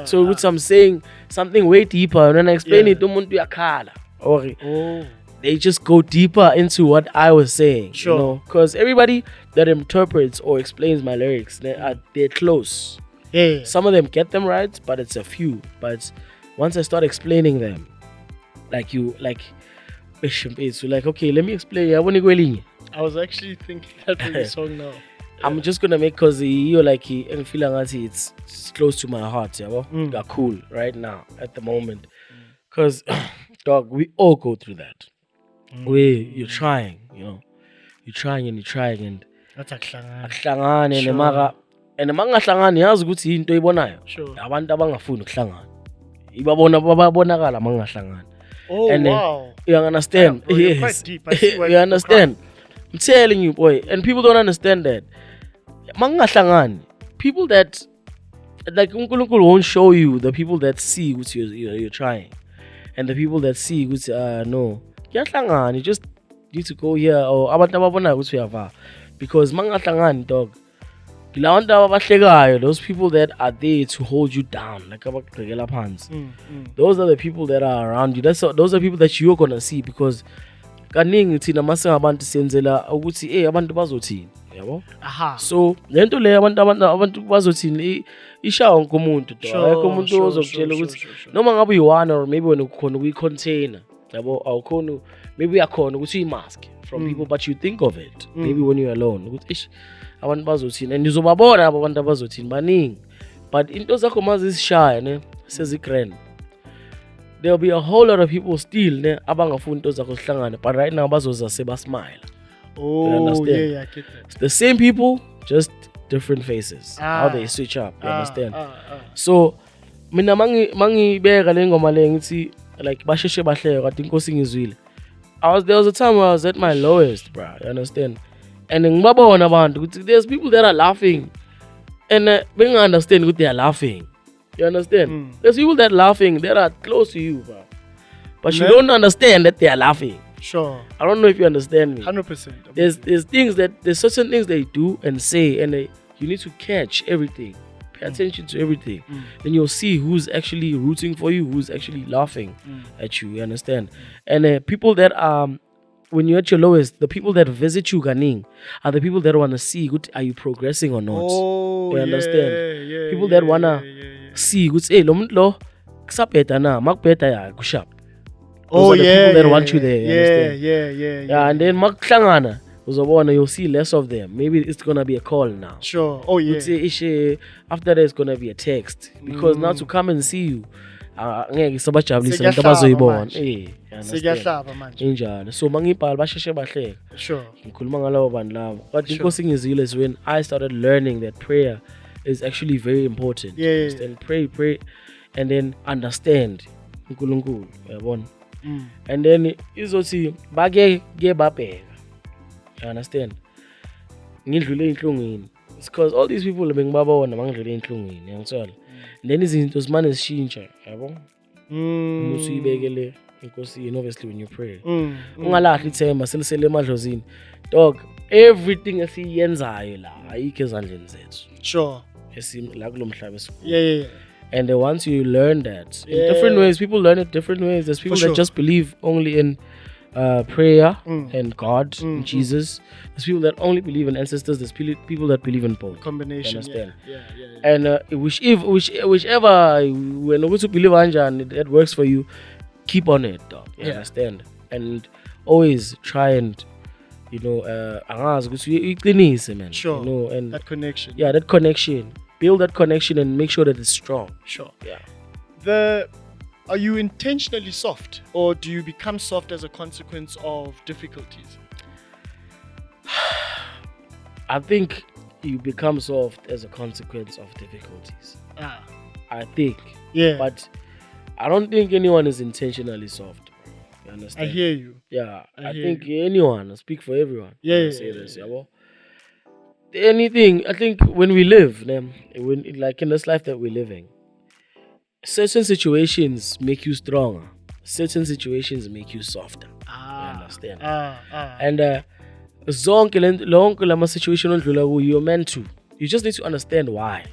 So which I'm saying something way deeper. And when I explain it, don't want to be a car. Okay. Oh. They just go deeper into what I was saying. Sure. You know, because everybody that interprets or explains my lyrics, they're close. Yeah. Some of them get them right, but it's a few. But once I start explaining them, it's like, okay, let me explain. I was actually thinking that for the song now. I'm just gonna make cause you're like and feeling it's close to my heart, They're cool right now at the moment. Cause dog, we all go through that. Where you're trying, you're trying and That's a klangana. akuhlangane Sure. nemaka and mangahlangani yazi ukuthi into ibonayo Sure. abantu abangafuni ukuhlangana ibabona babonakala mangahlangani. Oh, And wow. you understand? Yeah, bro, you're Yes. quite deep. I see why You people understand? I'm telling you, boy. And people don't understand that. Mangahlangani, people that like uNkulunkulu won't show you the people that see what you're trying, and the people that see what no. Kuyahlangana, you just need to go here or abantu ababona ukuthi uyava, because mangahlangani, dog. Those people that are there to hold you down, like abagqekela phansi. Those are the people that are around you. Those are people that you're gonna see, because kaningi thina mase ngabantu senzela ukuthi abantu bazothini, yabo. Aha. So lento le abantu bazothini ishawa wonke umuntu, dog. Akekho umuntu ozokutshela ukuthi noma ngabe uyi-one or maybe wena ukhona kuyi-container, yabo, awukhona maybe uyakhona ukuthi uyi-mask from people, but you think of it maybe when you're alone ukuthi abantu bazothini, and nizobabona abantu abazothini baningi, but into zakho mazisishaya sezigrand, there'll be a whole lot of people still abangafuni into zakho zihlangane, but right now bazoza sebasmile. Oh, understand? yeah, I get that. It's the same people, just different faces. How they switch up, you understand? So mina mangibeka le ngoma le ngithi like basheshe bahleke kade inkosi ngizwile, there was a time where I was at my lowest, bro, you understand? And ngibabona abantu ukuthi there's people that are laughing and they understand what they are laughing, you understand? There's people that are laughing that are close to you, bro, but you don't understand that they are laughing. Sure. I don't know if you understand me. 100%. There's certain things they do and say, and you need to catch everything, pay attention to everything. Then you'll see who's actually rooting for you, who's actually laughing at you. You understand? And people that when you're at your lowest, the people that visit you, Ganing, are the people that want to see, are you progressing or not? Oh, you understand? Yeah, People that wanna see, lo muntu lo kusabheda na, makubheda ya kushap. Those are the people that want you there. You understand? Yeah, and then makuhlangana uzobona, you'll see less of them. Maybe it's gonna be a call now. Sure. Oh yeah. After that, it's gonna be a text, because now to come and see you, ngeke sabajabulisa abantu Sekuyahlaba abazoyibona. manje. You understand? Sekuyahlaba manje. Injalo. So mangibhala basheshe bahleka. Sure. Ngikhuluma ngalawo bantu labo. But Sure. inkosi ngizwile is when I started learning that prayer is actually very important. Yeah, yeah. Understand? Pray, and then understand uNkulunkulu, uyabona? And then izothi bake babheka. You understand? Ngidlule inhlungini. It's because all these people bengibabona mangidlule inhlungini, yangithola. And then izinto zimane zishintsha, yabo? Umuthi uyibekele inkosini, obviously when you pray. Ungalahli ithemba selisele emadlozini. Dog, everything esiyenzayo la ayikho ezandleni zethu. Sure. La kulomhlaba esikhona. Yeah. And then once you learn that in different ways, people learn it different ways. There's people that just believe only in prayer and God, and Jesus. There's people that only believe in ancestors. There's people that believe in both. Combination. Understand? Yeah. And whichever when you believe and that works for you, keep on it, dog. You understand? And always try and angazi man. Sure. And that connection. Yeah, that connection. Build that connection and make sure that it's strong. Sure. Yeah. Are you intentionally soft, or do you become soft as a consequence of difficulties? I think you become soft as a consequence of difficulties. I think. Yeah. But I don't think anyone is intentionally soft, bro. You understand? I hear you. Yeah. I hear think anyone, I speak for everyone. Yeah. Say this, yeah. Well, anything, I think when we live, like in this life that we're living, certain situations make you stronger. Certain situations make you softer. You understand? And zonke lonke lama situation ondlula kuyo, you're meant to. You just need to understand why.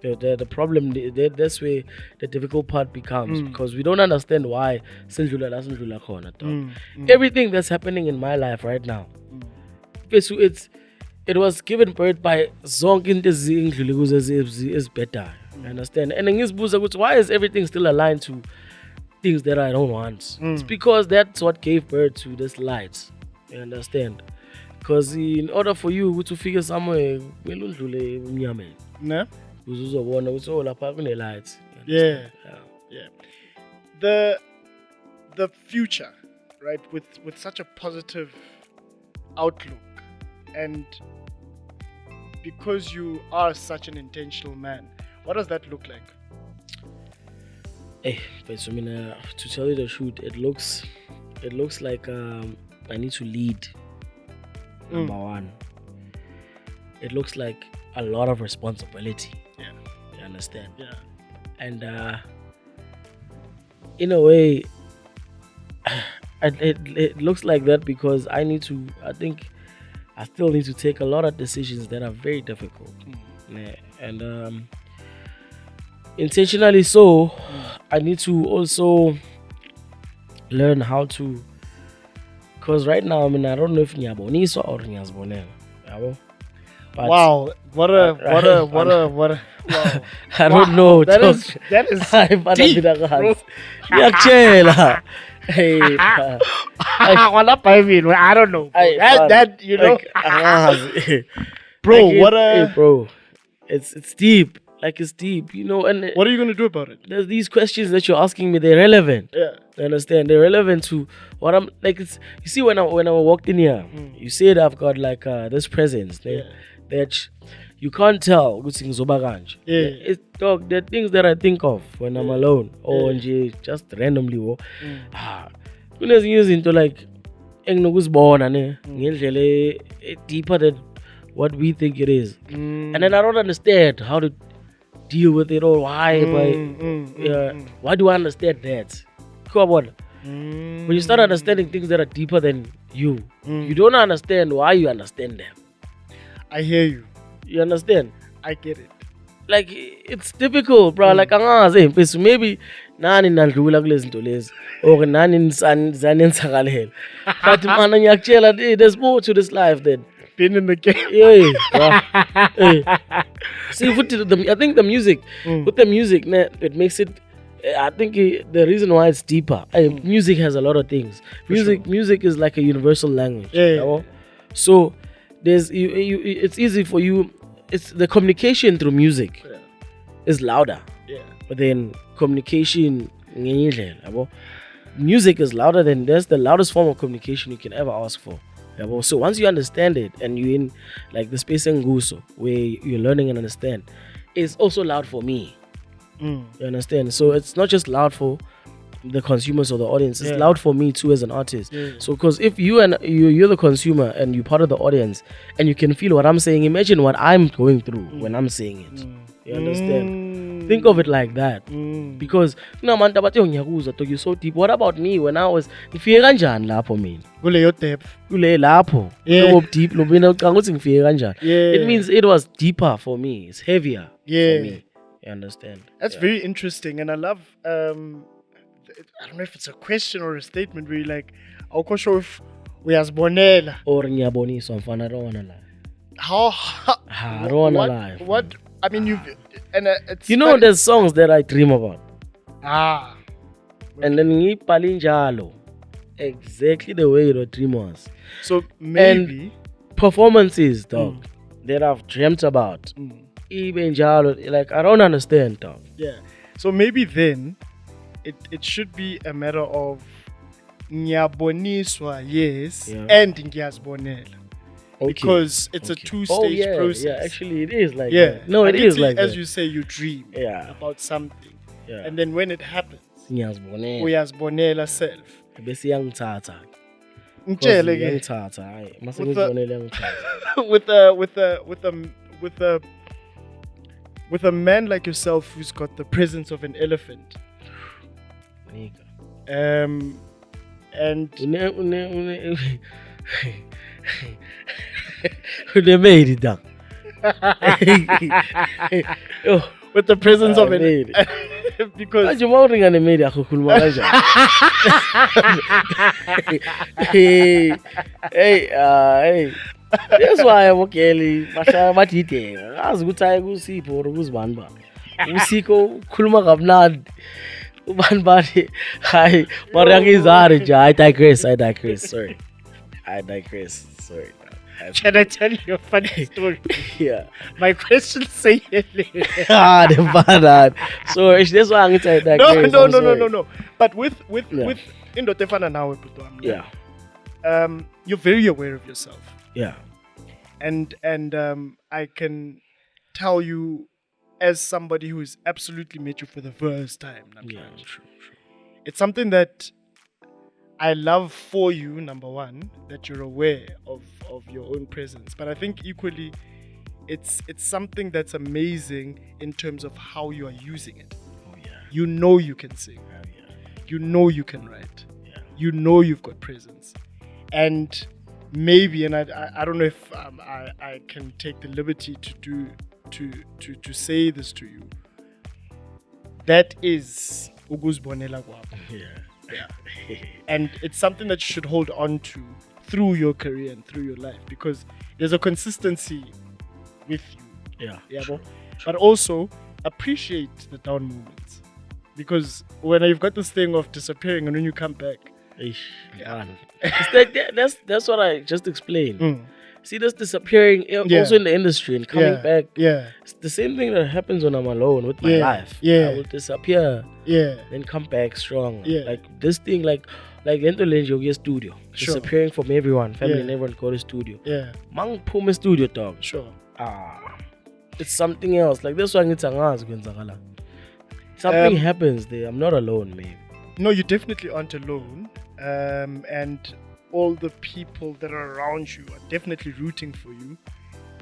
The problem, that's where the difficult part becomes, because we don't understand why sindlula la sindlula khona, dog. Everything that's happening in my life right now, it was given birth by zonke into ezindlule kuzo is better. You understand? And ngizibuza, why is everything still aligned to things that I don't want? It's because that's what gave birth to this light. You understand? Because in order for you to figure somewhere, No? lights. Yeah. The future, right? With such a positive outlook, and because you are such an intentional man, what does that look like? But I mean, to tell you the truth, it looks like I need to lead. Number one, it looks like a lot of responsibility. Yeah. You understand? Yeah. And in a way, it looks like that because I think I still need to take a lot of decisions that are very difficult. Yeah. And intentionally so, I need to also learn how to, because right now, I mean, I don't know if Nyaboniswa or Nyazbonel. Wow, what a wow. I don't know. That is deep, bro. Hey, I don't know. That you know, bro. Bro, it's deep. Like, it's deep, you know. And what are you gonna do about it? There's these questions that you're asking me. They're relevant. Yeah, you understand? They're relevant to what I'm like. You see, when I walked in here, you said I've got like this presence that you can't tell. Yeah, dog. There are things that I think of when I'm alone or just randomly. Into like deeper than what we think it is, and then I don't understand how to deal with it all. Why? Why do I understand that? Come on. When you start understanding things that are deeper than you, you don't understand why you understand them. I hear you. You understand? I get it. Like, it's difficult, bro. Like, maybe nani nandlula kulezi zinto lezi or nani zaninsakalele. But man, ngiyakutshela, there's more to this life than been in the game. See, I think the music, with the music, it makes it. I think the reason why it's deeper. Music has a lot of things. Music is like a universal language. So it's easy for you. It's the communication through music is louder. But then communication, music is louder than that's the loudest form of communication you can ever ask for. So once you understand it and you're in like the space and guso where you're learning and understand, it's also loud for me. You understand? So it's not just loud for the consumers or the audience, it's loud for me too as an artist. So because if you're the consumer and you're part of the audience and you can feel what I'm saying, imagine what I'm going through when I'm saying it. You understand? Think of it like that. Because you're so deep. What about me when I was deep? It means it was deeper for me. It's heavier for me. You understand? That's very interesting, and I love. I don't know if it's a question or a statement where you're like, "I'll go show if we as Bonella or Nyaboni, so I don't wanna lie." How? I don't wanna lie. What? I mean, it's there's songs that I dream about. Okay. And then palinjalo, exactly the way your dream was. So maybe and performances, dog, that I've dreamt about. Even jalo, like I don't understand, dog. Yeah. So maybe then it should be a matter of nyaboniswa, yes, and ngyazbonela. Okay. Because it's a two-stage process. Yeah, actually it is like that. No, it is like as that. you say, you dream about something. Yeah. And then when it happens, uyazbonela self. Bese yangithatha. Ngitshele ke. Ngithatha, hayi. Mase ngizibonele ngithatha. With the with a man like yourself who's got the presence of an elephant, Nigga. and They made it down. Yo, with the presence of an made it. because Manje mawuringa nemedi akukhuluma kanjani? Hey. Hey. That's why I'm okay. Bahlala badideka. Ngazi ukuthi hayi kusipho or kuzibani ba. Usikho ukhuluma kamnandi. Ubani bathi hayi mara ngizari nje. I digress. Sorry. can I tell you a funny story? Yeah. My question say The bad. So that's why I'm saying that. no. But with Indotefana now, Yeah. You're very aware of yourself, Yeah. and I can tell you, as somebody who has absolutely met you for the first time, Yeah. Namhlanje, True. it's something that I love for you. Number one, that you're aware of your own presence, but I think equally, it's something that's amazing in terms of how you are using it. Oh yeah. You know you can sing. Oh yeah. You know you can write. Yeah. You know you've got presence, and maybe, and I don't know if I can take the liberty to say this to you. That is ukuzibonela kwakho. Yeah. And it's something that you should hold on to through your career and through your life, because there's a consistency with you. Yeah. Yeah, True. but also appreciate the down moments, because when you've got this thing of disappearing and when you come back, Man. It's like that's what I just explained. See, this disappearing also in the industry and coming back. Yeah. It's the same thing that happens when I'm alone with my life. Yeah. I will disappear, Yeah. then come back strong. Yeah. Like this thing, like Lento Lenjo studio. Sure. Disappearing from everyone, family Yeah. and everyone go to studio. Yeah. Mang Puma studio dog. Sure. It's something else. Like this one it's kwenzakala. Something happens there. I'm not alone, maybe. No, you definitely aren't alone. And all the people that are around you are definitely rooting for you.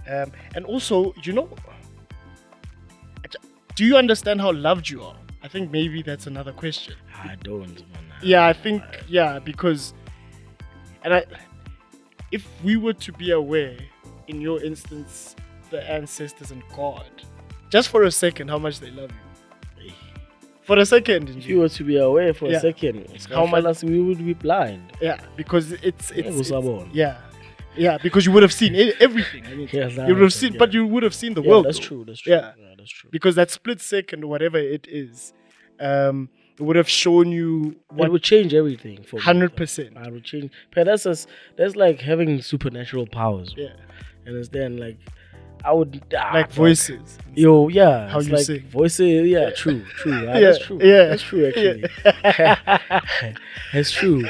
And also, do you understand how loved you are? I think maybe that's another question. I don't, man. Yeah, I think, because, if we were to be aware, in your instance, the ancestors and God, just for a second, how much they love you. For a second. If you were to be aware for a second, how much we would be blind. Yeah, because it's yeah. Yeah, because you would have seen everything. I mean, Yes, you would have seen, but you would have seen the world. That's though. true. Yeah. That's true. Because that split second, whatever it is, it would have shown you It would change everything for me. 100%. I would change. But that's like having supernatural powers. Yeah. Understand? Like I would like voices. Yo, yeah. How you like sing. Voices, yeah, true. Yeah, That's true. yeah. That's true actually. That's true.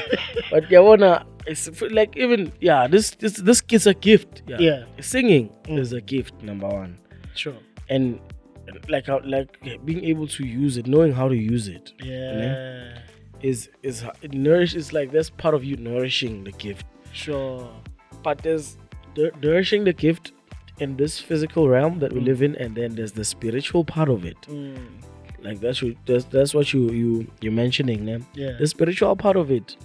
But yeah, it's like even this kid's a gift. Yeah. Singing is a gift, number one. Sure. And like being able to use it, knowing how to use it. Yeah. It nourishes, like that's part of you nourishing the gift. Sure. But there's nourishing the gift in this physical realm that we live in, and then there's the spiritual part of it. Like that's what you're mentioning, man. Yeah. The spiritual part of it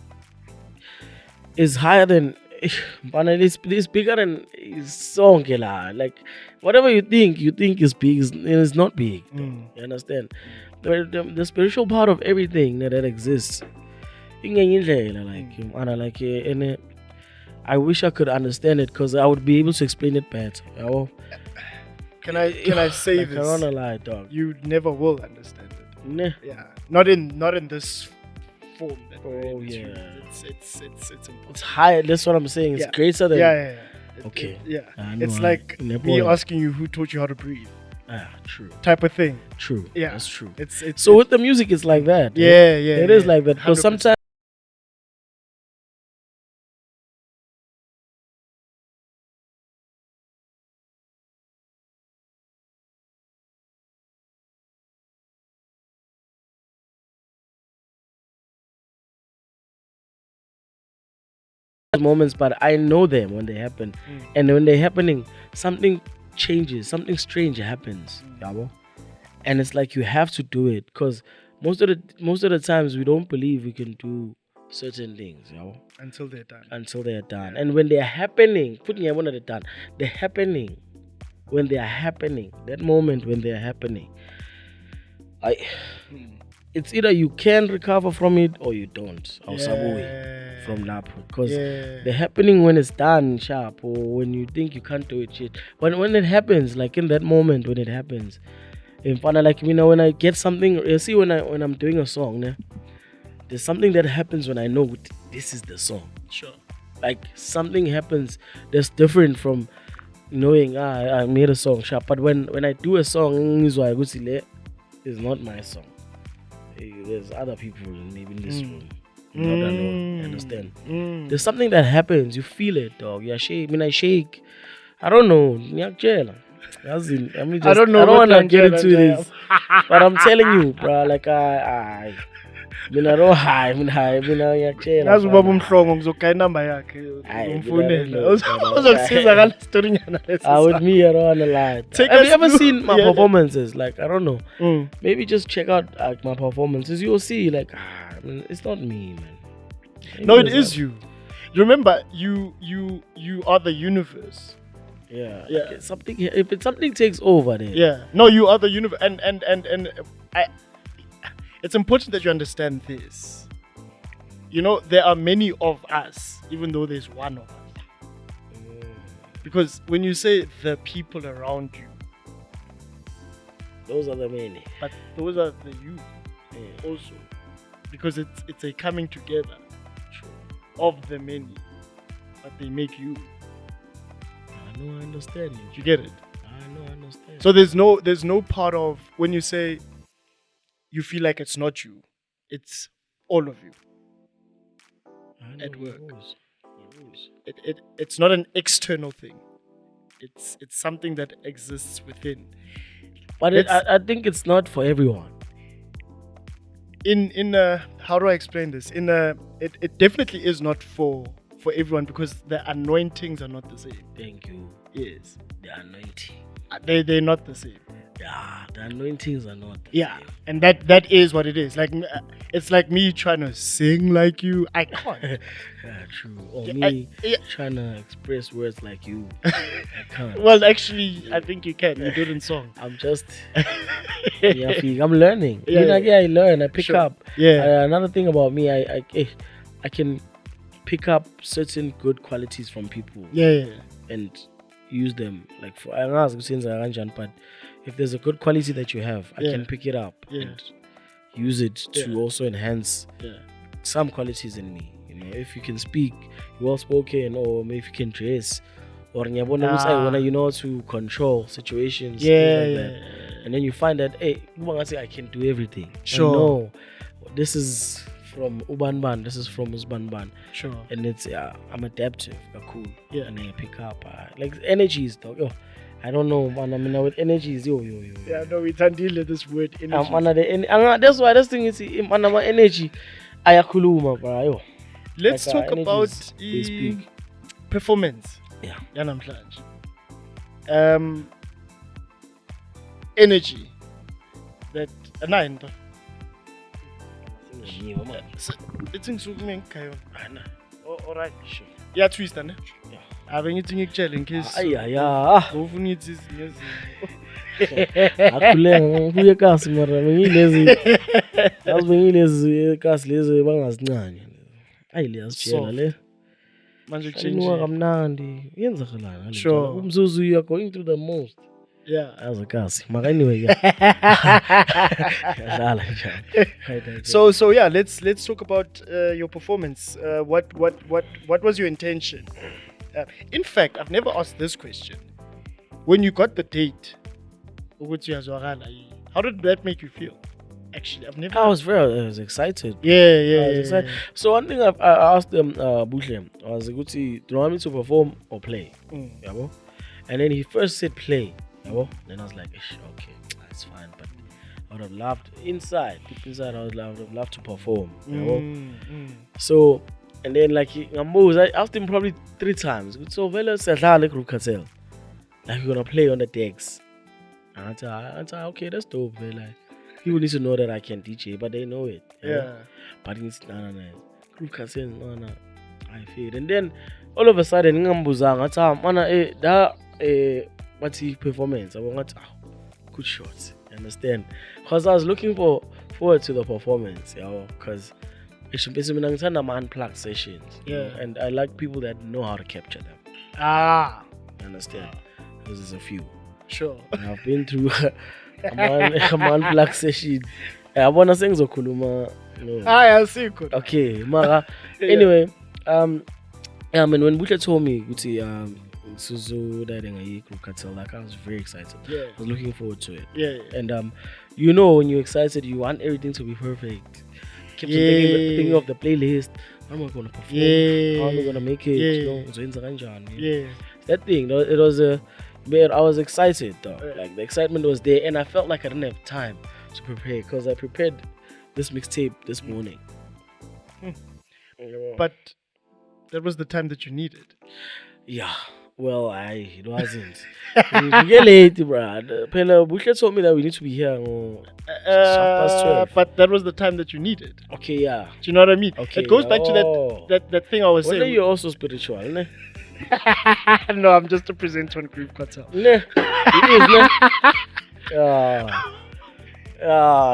is higher than it's bigger than song. Like whatever you think is big is not big. You understand? The spiritual part of everything that exists. I wish I could understand it, because I would be able to explain it better. Can I say like, this? I don't wanna lie, dog. You never will understand it. Nah. Yeah. Not in this form. That we're in. It's impossible. It's higher. That's what I'm saying. It's greater than. Yeah. Okay. It's like me asking you who taught you how to breathe. True. Type of thing. True. Yeah. That's true. It's so with the music, it's like that. Yeah. It is like that, because 100%. sometimes. Moments, but I know them when they happen, and when they're happening, something changes, something strange happens. and it's like you have to do it because most of the times we don't believe we can do certain things, you know, Until they're done. until they are done. And when they are happening, putting one at a done, they're happening. When they are happening, that moment when they are happening, it's either you can recover from it or you don't. From that, because they're happening when it's done sharp, or when you think you can't do it shit. But when it happens, like in that moment when it happens, in fun, like, you know, when I get something, you see, when I'm doing a song, né, there's something that happens when I know this is the song. Sure. Like something happens that's different from knowing I made a song sharp. But when I do a song, it's not my song. There's other people maybe in this room. Not alone. Understand? There's something that happens. You feel it, dog. You shake. I shake. I don't know. I don't want to get into this, but I'm telling you, bro. Like I don't high. Nazi ubaba umhlongo ngizogaya inamba yakhe umfonela uzosiza ngale story nyana lesi. With me, I don't want to lie. Have you ever seen my performances? Like, I don't know. Maybe just check out my performances. You'll see, like, it's not me, man. No, it is you. Remember, you are the universe. Yeah. Like something. If something takes over, then. Yeah. No, you are the universe, and it's important that you understand this. You know, there are many of us, even though there's one of us. Because when you say the people around you, those are the many. But those are the you also. Because it's a coming together of the many. But they make you. I know, I understand you. You get it? I know, I understand. So there's no part of when you say you feel like it's not you, it's all of you at work. It's not an external thing. It's something that exists within. But I think it's not for everyone. How do I explain this? It definitely is not for everyone, because the anointings are not the same. Thank you. Yes. The anointing. They're not the same. Yeah, the anointings are not. Yeah, and that is what it is. Like, it's like me trying to sing like you. I can't. Yeah, true. Or me trying to express words like you. I can't. Well, actually, I think you can. You do it in song. I'm just. I'm learning. I learn. I pick up. Yeah. Another thing about me, I can pick up certain good qualities from people. Yeah. And use them. Like, for I ask since I but if there's a good quality that you have, I can pick it up and use it to also enhance some qualities in me. You know, if you can speak, you're well spoken, or maybe if you can dress, or you know how to control situations, things like that. And then you find that, hey, I can do everything. Sure. No, this is from Ubanban, this is from Usbanban. Sure. And it's I'm adaptive, cool. Yeah. And I pick up like energies, dog. Yo, I don't know, man. I mean, with energies, yo. Yeah, no, we can't deal with this word energy. That's why this thing is my energy. Ayakuluma, bro. Yo. Let's talk about performance. Yeah. Yanamhlanje. Energy. That nine. It's in Superman Kayo. All right, sure. Yeah, twist, ne? Yeah. I've been eating a in case. Often it is akulenga customer ngilezi azibengilezi kasi lezi bangazincane ayiliyazitshela le manje change kamnandi yenzakalana sure umzuzu you are going through the most azakasi maka anyway so yeah, let's talk about your performance. What was your intention? In fact, I've never asked this question. When you got the date, how did that make you feel? Actually, I was excited. Yeah. Excited. So one thing I asked them, Bushle, was, do you want me to perform or play? Yeah, and then he first said play. Yeah, then I was like, okay, that's fine. But I would have loved deep inside, I would have loved to perform. So, and then like I asked him probably 3 times. So, like Cartel, like we're gonna play on the decks. And I tell, okay, that's dope. Man. Like, people need to know that I can DJ, but they know it. you know? Yeah. But it's no. Group Cartel, no. I feel. And then all of a sudden, ngambuzanga, I tell, man, that what's the performance? I want good shots. You understand? Because I was looking forward to the performance, because it's basically unplugged sessions. you know, and I like people that know how to capture them. You understand? Because there's a few. Sure. And I've been through a unplugged session. I want to sing Zokuluma. I see good. Okay, Mara. Anyway, I mean, when Bucha told me, Suzu that in a Cartel, like I was very excited. Yeah. I was looking forward to it. Yeah. And when you're excited, you want everything to be perfect. Kept on thinking of the playlist. How am I gonna perform? How am I gonna make it? Yeah. That thing, it was I was excited though. Like the excitement was there, and I felt like I didn't have time to prepare because I prepared this mixtape this morning. But that was the time that you needed. Yeah. Well, it wasn't. You get late, bruh. Pela Bushka told me that we need to be here on 12:30. But that was the time that you needed. Okay, yeah. Do you know what I mean? Okay. It goes back to that thing I was Well, saying. you're also spiritual, ne? No, I'm just a presenter on Group Cartel. Ne? It is, ne?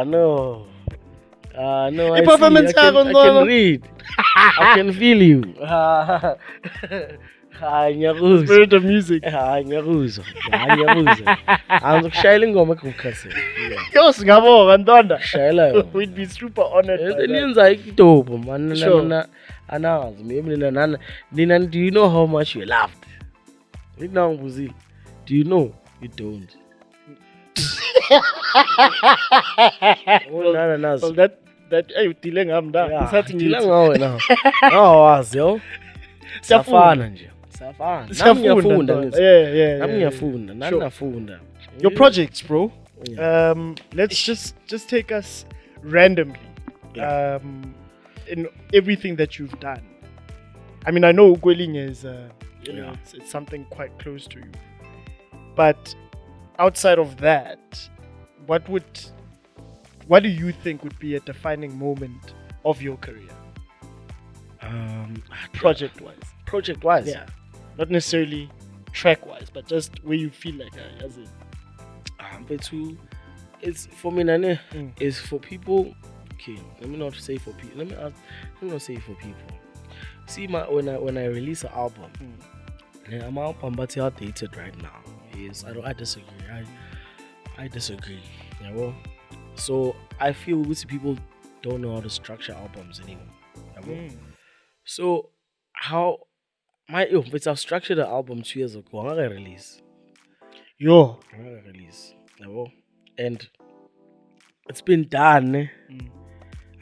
No. No, I performance can read. I can feel you. Spirit of music. Ngiyakuzwa. I'm shayela ingoma kukhase. Yo, singabonga Ntonda. Shayela. We'd be super honored. Niyenza idobo man. Sure. Anazi maybe nina do you know how much you laughed? Now Buzil. Do you know? You don't. Well, that hey, Tileng am da. Yeah, Isathi ngithi. Tileng ngawe now. Awazi yo. Siyafana nje. Siyafana. Nami ngiyafunda ngithi. Yeah. Nami ngiyafunda. Nami ngiyafunda. Your projects, bro. Yeah. Let's just take us randomly. Yeah. In everything that you've done. I mean, I know Ukwelinye is it's something quite close to you. But outside of that, what do you think would be a defining moment of your career? Project wise. Yeah. Not necessarily track wise, but just where you feel like as it. It's for me, Nane. It's for people. Okay, let me not say for people. Let me not say for people. See, when I release an album, I'm outdated right now. Yes, I disagree. I disagree. Yeah, well, so I feel with people don't know how to structure albums anymore. Yeah, well. So how if I structured the album 2 years ago, I'm gonna release. Yeah, well. And it's been done.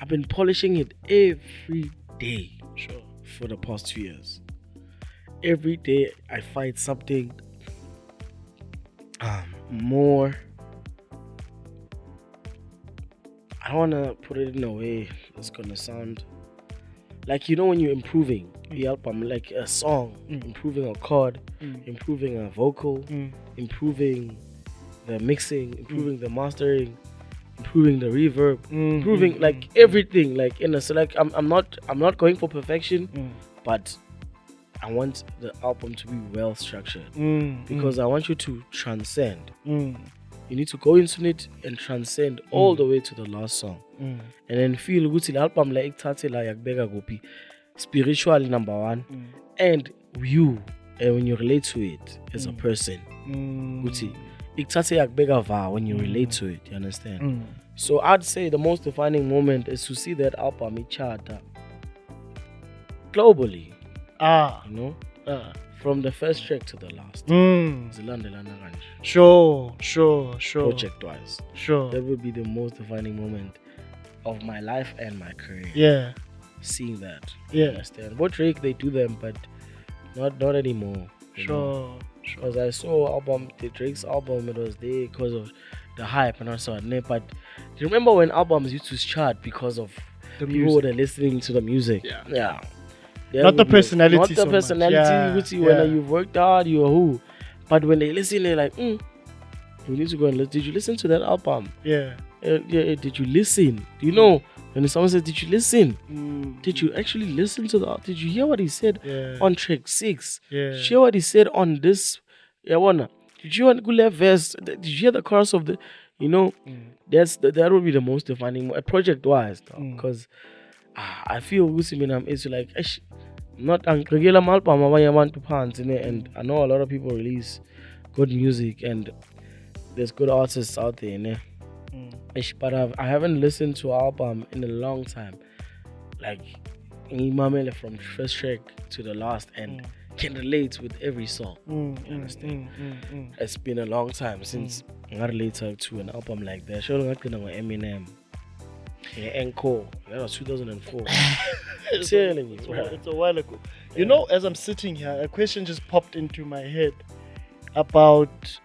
I've been polishing it every day. Sure. For the past 2 years. Every day I find something more. I don't want to put it in a way it's gonna sound like, when you're improving the album, like a song, improving a chord, improving a vocal, improving the mixing, improving the mastering, improving the reverb, improving like everything, like so like I'm not going for perfection, but I want the album to be well structured because I want you to transcend. You need to go into it and transcend all the way to the last song, and then feel ukuthi the album like ikuthathela yakubeka kuphi spiritually number one, and when you relate to it as a person, ukuthi ikuthathe yakubeka va when you relate to it. You understand? So I'd say the most defining moment is to see that album chart globally. From the first track to the last. Sure. Project wise. Sure. That would be the most defining moment of my life and my career. Yeah. Seeing that. Yeah. Understand? What Drake they do them, but not anymore. Sure. Because I saw Drake's album, it was there because of the hype and also but do you remember when albums used to chart because of the people that are listening to the music? Yeah. Not the personality. Not the personality. When you've worked hard, you're who. But when they listen, they're like, we need to go and did you listen to that album? Yeah. Did you listen? Do you know when someone says, did you listen? Did you actually listen to the? Did you hear what he said on track 6? Yeah. Did you hear what he said on this? Did you want to verse? Did you hear the chorus of the? That would be the most defining project wise, because I feel it's like not regular album and I know a lot of people release good music and there's good artists out there, but I haven't listened to an album in a long time, like from first track to the last, and can relate with every song. You understand? It's been a long time since I related to an album like that. Sure, I'm Eminem. Encore. That was 2004. I'm telling you, it's a while ago. You know, as I'm sitting here, a question just popped into my head about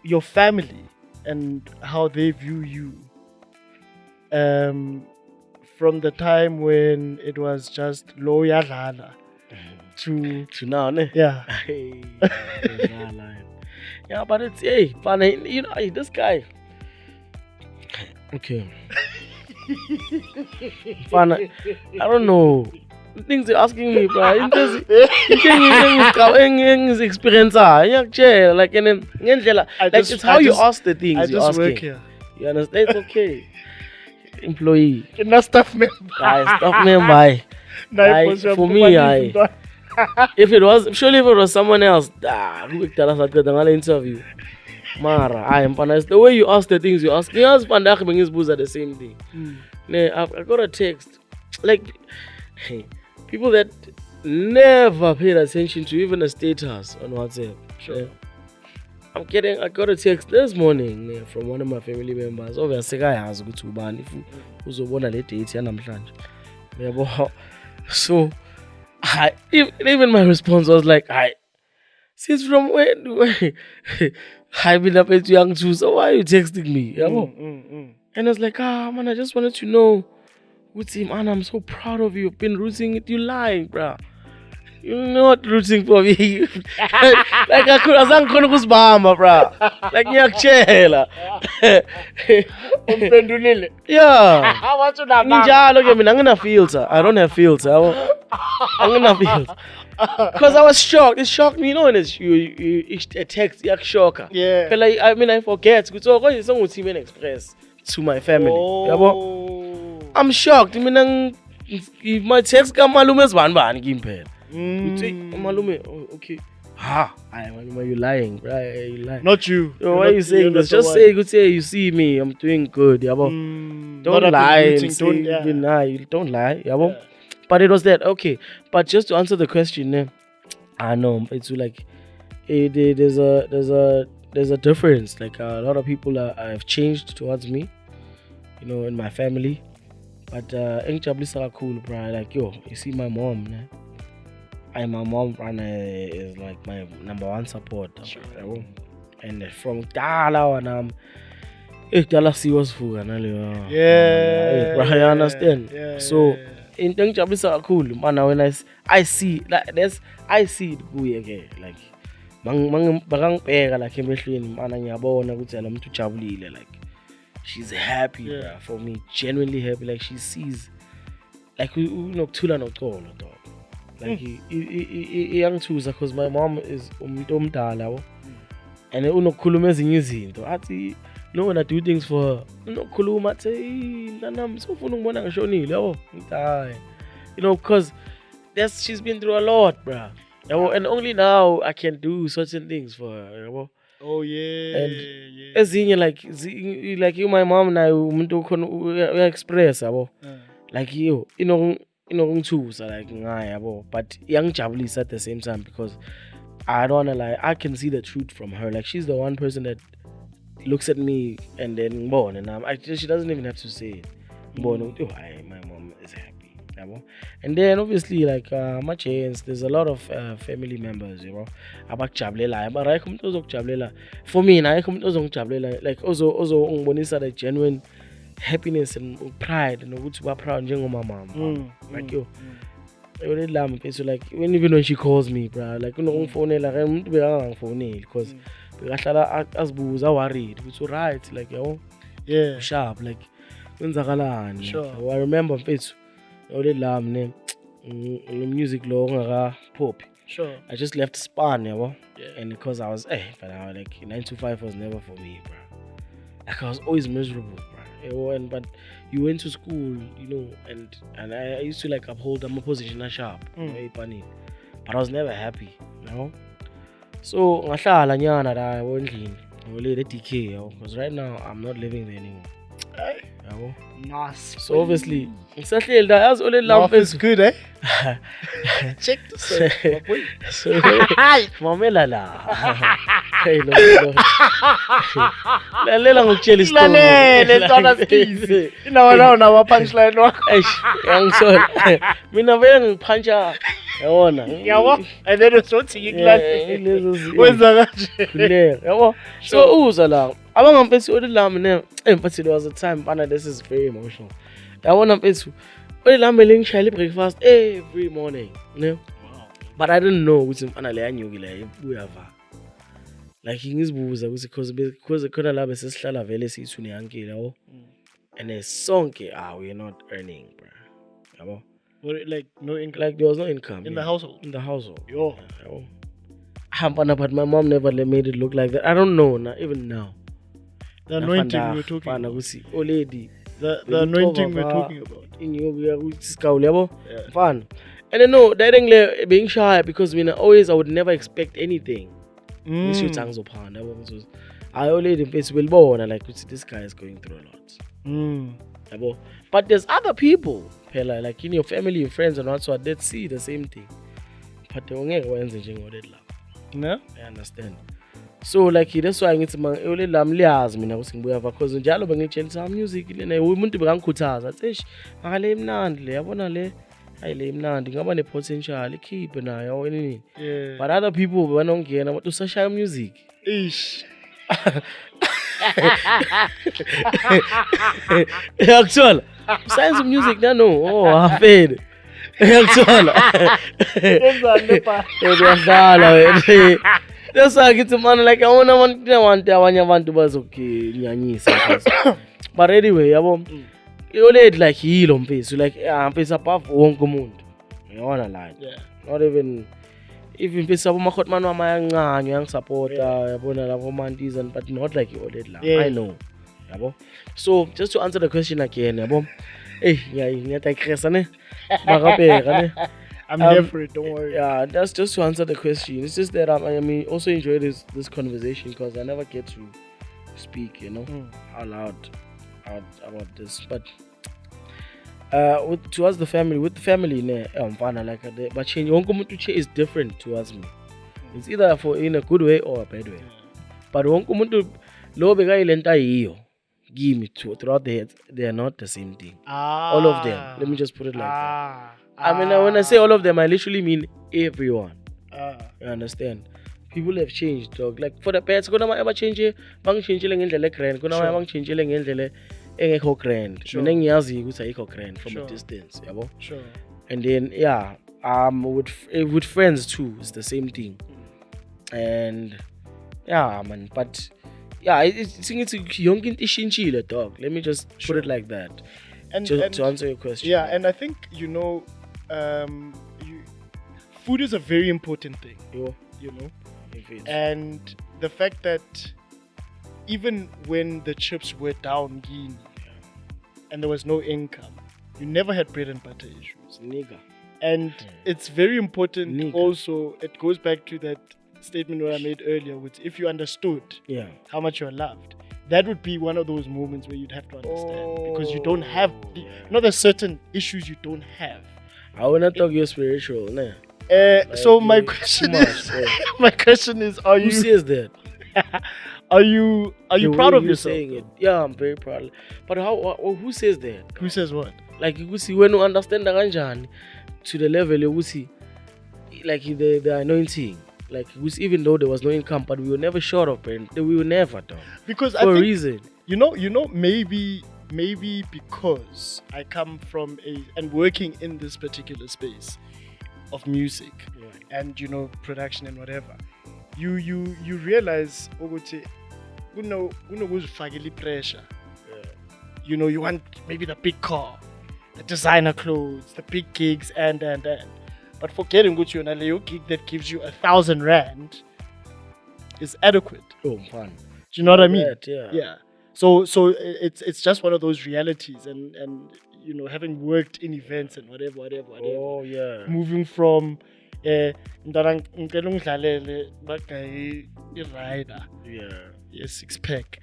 your family and how they view you. From the time when it was just Loya Lala to now, ne? Yeah. Yeah, but it's this guy. Okay. Fun. I don't know. Things you're asking me, bro. You can experience like it's how you ask the things. I just work here. You understand? It's okay. Employee. Not staff member. Staff member. For me, if it was someone else, who would tell us that the interview? Mara, it's the way you ask the things you ask. You ask Pandakh is booze at the same thing. I got a text. Like, people that never paid attention to even a status on WhatsApp. Sure. I'm kidding. I got a text this morning from one of my family members. Obviously, I has go to ban if who's born a late 80 and I'm trying. So, even my response was like, since from when I've been up at young too, so why are you texting me? And I was like, man, I just wanted to know what's him, and I'm so proud of you. You've been rooting it. You lying, bruh. You're not rooting for me. Like I could have gone to Bahama, bruh. Like Yakchela. Yeah. Ninja, look at me. I'm gonna filter. I don't have filter. I'm gonna filter. Because I was shocked. It shocked me, when it's a text, yak shocker. Yeah. But like, I forget. So I go to Man Xpress to my family. I'm shocked. If my text come, malume is one gimpel. You take malume, okay. You lying, right? You lying. Not you. So why are you saying this? Just say, you see me, I'm doing good. Don't lie. Don't lie. But it was that, okay. But just to answer the question, I know it's like there's a difference. Like a lot of people have changed towards me, in my family. But are cool, bro. Like you see my mom, my mom is like my number one support. Sure. And from Dala and Dala see what's for yeah, I understand. Yeah, so in Japanese are cool, man. When I see like I see it go again. Like bang pega like emehlweni mana ngiyabona ukuthi lo muntu ujabulile, like she's happy, bro, for me, genuinely happy. Like she sees like unokuthula noxolo dog. Like iyangithusa because my mom is umuntu omdala yabo, and unokukhuluma ezinye izinto athi when I do things for her, unokukhuluma athi nanami sofuna ngibona ngishonile yabo ngithi because she's been through a lot, bro. And only now I can do certain things for her. Oh yeah. And ezinye like you, my mom na umuntu ukhona express yabo. Like you ngithusa like ngaye yabo, but iyangijabulisa at the same time because I don't wanna lie, I can see the truth from her. Like she's the one person that looks at me and then born, and she doesn't even have to say it. My mom is happy. And then obviously like my chants, there's a lot of family members, abakujabulelayo, but I come to for me I come to like also ngibonisa the genuine happiness and pride and ukuthi ba proud njengoma mama. Like really lamp. So like even when she calls me, bro, like unofonela umuntu bekangangifoneli because bekahlala azibuza worried ukuthi right like yabo Yeah. sharp like kwenzakalani. Sure. So I remember mfethu ole lam ne music lo ngaka pop. Sure. I just left Span, yabo. Yeah. And because I was but I was like 9 to 5 was never for me, bro. Like I was always miserable, bro. And but you went to school, you know, and I used to like uphold my position as sharp, very funny. But I was never happy, you know. So ngahlala nyana la endlini, ngole DK, because right now I'm not living there anymore. Yabo. Nice. So obviously, ngisahleli la yazi ole lam Life is good, eh? Check this out. So mamela la. Hey lo. Lalela ngokutshela isiqondo. Lalela sona skisi. Inawa punchline wakho. Eish, yangisola. Mina vele ngiphuncha. Yabona. Yabo. And then usothi ngikulahle. Lezo Wenza kanje. kulele. Yabo. So uza la. Abangampethu ole lami ne empathy there was a time bana this is very emotional. Yabona mpethu ole lami lengishayela breakfast every morning, you know. But I didn't know ukuthi mfana le yanyukile ibuyava. Like ngizibuza ukuthi because khona la bese sihlala vele sithu neyankile yabo. And sonke we're not earning, bro. Yabo. Like no income. Like there was no income In the household. In the household. Yo. Yabo. But my mom never made it look like that. I don't know now, even now. The anointing we're talking about. Oh lady. The anointing we're talking about. In you we are yabo. Fun. And then no, that being shy because I would never expect anything. I already face will born like this guy is going through a lot. But there's other people, like in your family, your friends and also that see the same thing. But they won't No? I understand. So like that's why ngithi ole lami liyazi mina ukuthi ngibuya because njalo bengitshela music lena umuntu bekangikhuthaza athi ngale imnandi le yabona le hayi le imnandi ngaba ne potential ikhiphe nayo nini. Yeah. But other people banongena bathi usashaya music. Ish. Yakuthola science music no afede yakuthola Yenzani lepa? Uyadlala wena. That's why ngithi man like I want abanye abantu bazokunyanyisa. But anyway yabo yoledi like yilo mfethu like mfethu above wonke umuntu. Uyabona la. Yeah. Not even mfethu abomakhotman wami ayancanywa yangisupporta yabona labo mantis and but not like yoledi la. I know. Yabo. So just to answer the question again yabo. Ngiyadigressa ne. Makabheka ne. I'm here for it, don't worry. Yeah, that's just to answer the question. It's just that I also enjoy this conversation because I never get to speak, out loud about this. But towards the family, with the family, but change is different towards me. It's either in a good way or a bad way. But give me throughout the head, they are not the same thing. All of them. Let me just put it like that. When I say all of them, I literally mean everyone. You understand? People have changed, dog. Like for the pets, kuna ever change, bang change ngendlela grand, kuna bang change ngendlela engekho grand. Mina ngiyazi ukuthi ayikho grand from a distance, yabo. Sure. And then with friends too, it's the same thing. And man, but it's yonke into ishintshile, dog. Let me just put it like that. And to answer your question. Yeah, and I think food is a very important thing. And the fact that even when the chips were down and there was no income, you never had bread and butter issues. Nigga. And it's very important also, it goes back to that statement that I made earlier, which if you understood how much you're loved, that would be one of those moments where you'd have to understand because you don't have there's certain issues you don't have. I will not talk you spiritual, nah. So my question is, are you? Who says that? Are you proud of yourself? Saying it? Yeah, I'm very proud. But who says that? Who says what? Like you see when you understand the kanjani to the level you see, like the anointing. Like even though there was no income, but we were never short of it. We were never done. Because for a reason. Maybe because I come from and working in this particular space of music and production and whatever, you realize ukuthi kunokuzifakela pressure. You know, you want maybe the big car, the designer clothes, the big gigs, and. But forgetting ukuthi yona leyo gig that gives you 1,000 rand is adequate. Oh, fun. Do you know what I mean? Yeah. So it's just one of those realities, and you know, having worked in events and whatever. Oh, yeah. Moving from ngicela ungidlalele bagayi rider. Yeah, 6-pack.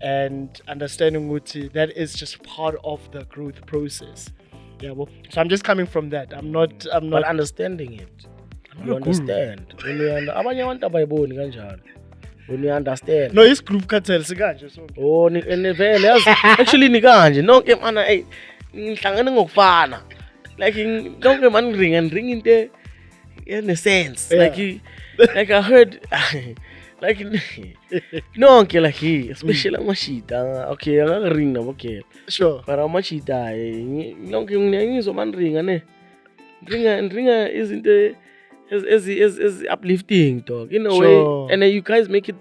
And understanding ukuthi that is just part of the growth process. Yeah, well, so I'm just coming from that. I'm not But understanding it. You understand. When you abanye abantu abayiboni kanjalo. When you understand. No, it's group cartel sikanje so. Oh, vele yazi actually nikanje nonke mana hey ngihlangene ngokufana. Like nonke man ring into in a sense. Yeah. Like I heard like nonke like he especially amashita. Okay, ring now okay. Sure. But amashita nonke ngiyizwa man ring ane. Ringa isn't as uplifting dog in a Sure. way, and then you guys make it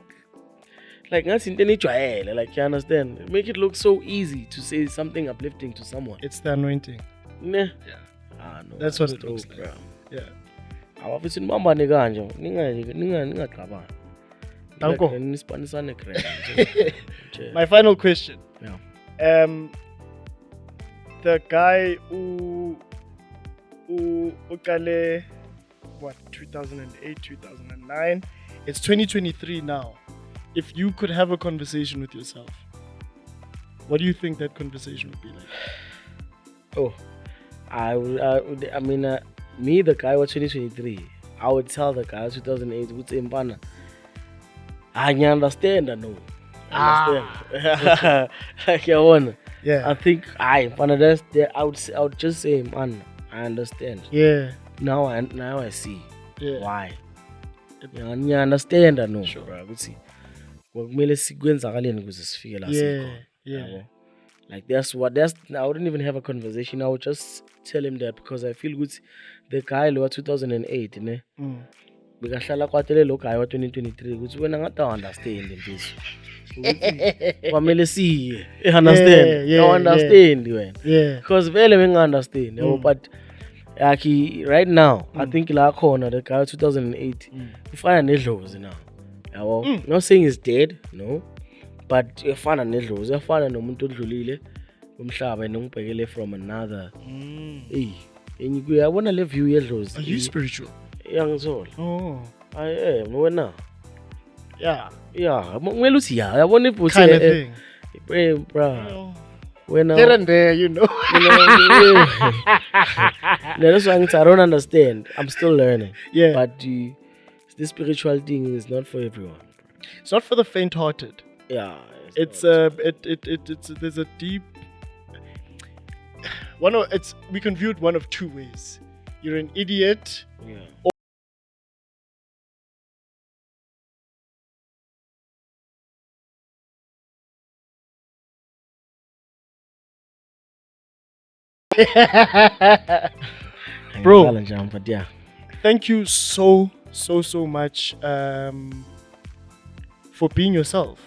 like nothing like you understand, make it look so easy to say something uplifting to someone. It's the anointing. Nah. Yeah. No, That's what it looks like. bro. Yeah. Awafisi nibambane kanje ningaqabana. Danko. Nispanisane krem. My final question. Yeah. The guy who uqale what 2008 2009, it's 2023 now. If you could have a conversation with yourself, what do you think that conversation would be like? Oh, I mean, me, the guy was 2023. I would tell the guy 2008, would say, "Mpana, I understand, I know, understand." Like you wanna. Yeah. I think I would just say, "Man, I understand." Yeah. Now I see why. Yeah. I understand, I know. Sure. Bro, see. Kumele sikwenzakaleni ukuze sifike la sikhona. Yeah. Like that's I wouldn't even have a conversation. I would just tell him that because I feel good. The guy lo 2008 ne bekahlala kwatele lo guy wa 2023 ukuthi wena ngata understand mfisi. Kwamele siye. Understand? Yeah, I understand wena. Yeah. Because vele menga understand. But right now I think la khona the guy wa 2008 ufana nedlozi now. Yabo. Not saying he's dead, no. But uyafana nedlozi, uyafana nomuntu odlulile umhlaba enongibhekele from another. Hey, yabona le view yedlozi. Are you spiritual? Yangizolo. Oh. I am wena. Yeah. Yeah, kumele uthi ya, yabona ibuthi Kind of thing. Bro. Wena. Here and there, you know. That's why I don't understand. I'm still learning. Yeah. But this spiritual thing is not for everyone. It's not for the faint-hearted. Yeah. It's there's a deep we can view it one of two ways. You're an idiot. Yeah. Bro, but yeah. thank you so much for being yourself.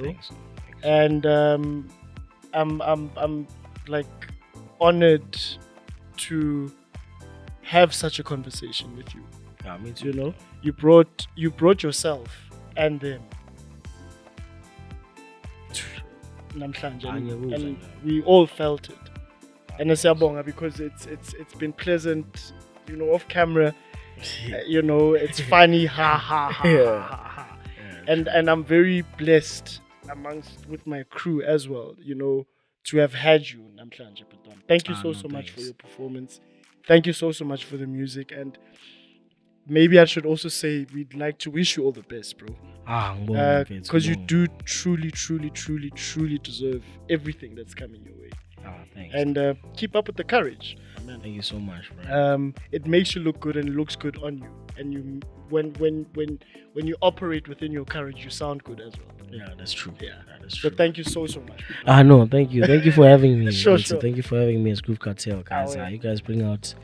Thanks. And I'm like honored to have such a conversation with you. Yeah, me too. You know, You brought yourself and them namhlanje, and we all felt it. And siyabonga because it's been pleasant, you know, off camera. You know, it's funny, ha ha ha ha ha. And I'm very blessed with my crew as well, you know, to have had you namhlanje. Thank you so much for your performance. Thank you so much for the music, and maybe I should also say we'd like to wish you all the best, bro. Because you do truly deserve everything that's coming your way. Thanks. And keep up with the courage. Thank you so much, bro. It makes you look good and it looks good on you. And you, when you operate within your courage, you sound good as well. Yeah, that's true. Yeah, that's so true. thank you so much. No, thank you. Thank you for having me. Sure. Thank you for having me as Groove Cartel, guys. Yeah. You guys bring out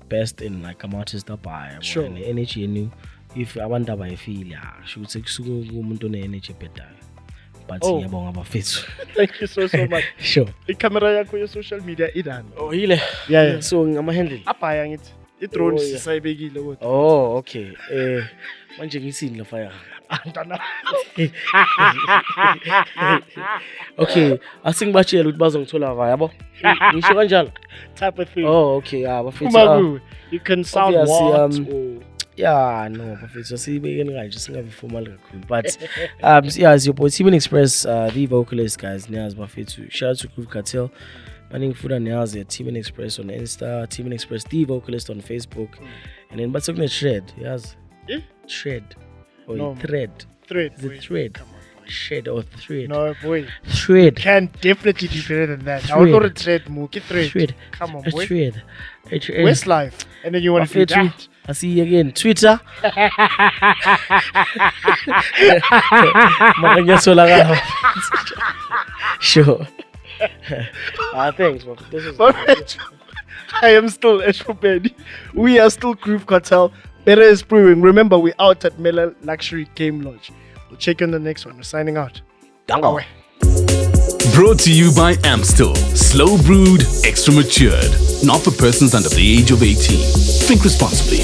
best in like artist up by Sure. energy and you if abantu abayifili shokuthi kusuke umuntu one-energy ebhedayo but Oh. ngiyabonga bafethu. Thank you so much. Sure. Icamera yakho ye-social media idani. Oh yile. Yeah. So ngama-handle. Apha ngithi i-drone Oh, yeah. sisayibekile kodwa. Oh okay. Manje ngithini la fire? Antana. Okay, asingibatshela ukuthi bazongithola va yabo. Ngisho kanjalo. Type of thing. Oh okay, bafethu. Uma you can sound Obviously, what or Yeah, no, bafethu asibekeni kanje singabi formal kakhulu. But yeah, as your boy Tman Xpress, the vocalist guys, niyazi bafethu. Shout out to Group Cartel. Maning fuda niyazi Tman Xpress on Insta, Tman Xpress the vocalist on Facebook. And then bathi kune thread, yazi? Eh? Thread or No. thread. thread. The boy. thread. Come on, boy. Shed or thread. No, boy. Thread. Can definitely do better than that. I Thread. want to thread, Mookie. Thread. Thread. Come on, A boy. thread. A thread. Westlife. And then you want to do Bafethu, that. I see you again. Twitter. Makanyatholakala. Sure. Thanks, bro. This is I am still Eshobedi. We are still Groove Cartel. Better is brewing. Remember, we're out at Mela Luxury Game Lodge. We'll check you on the next one. We're signing out. Dango. Brought to you by Amstel. Slow brewed, extra matured. Not for persons under the age of 18. Drink responsibly.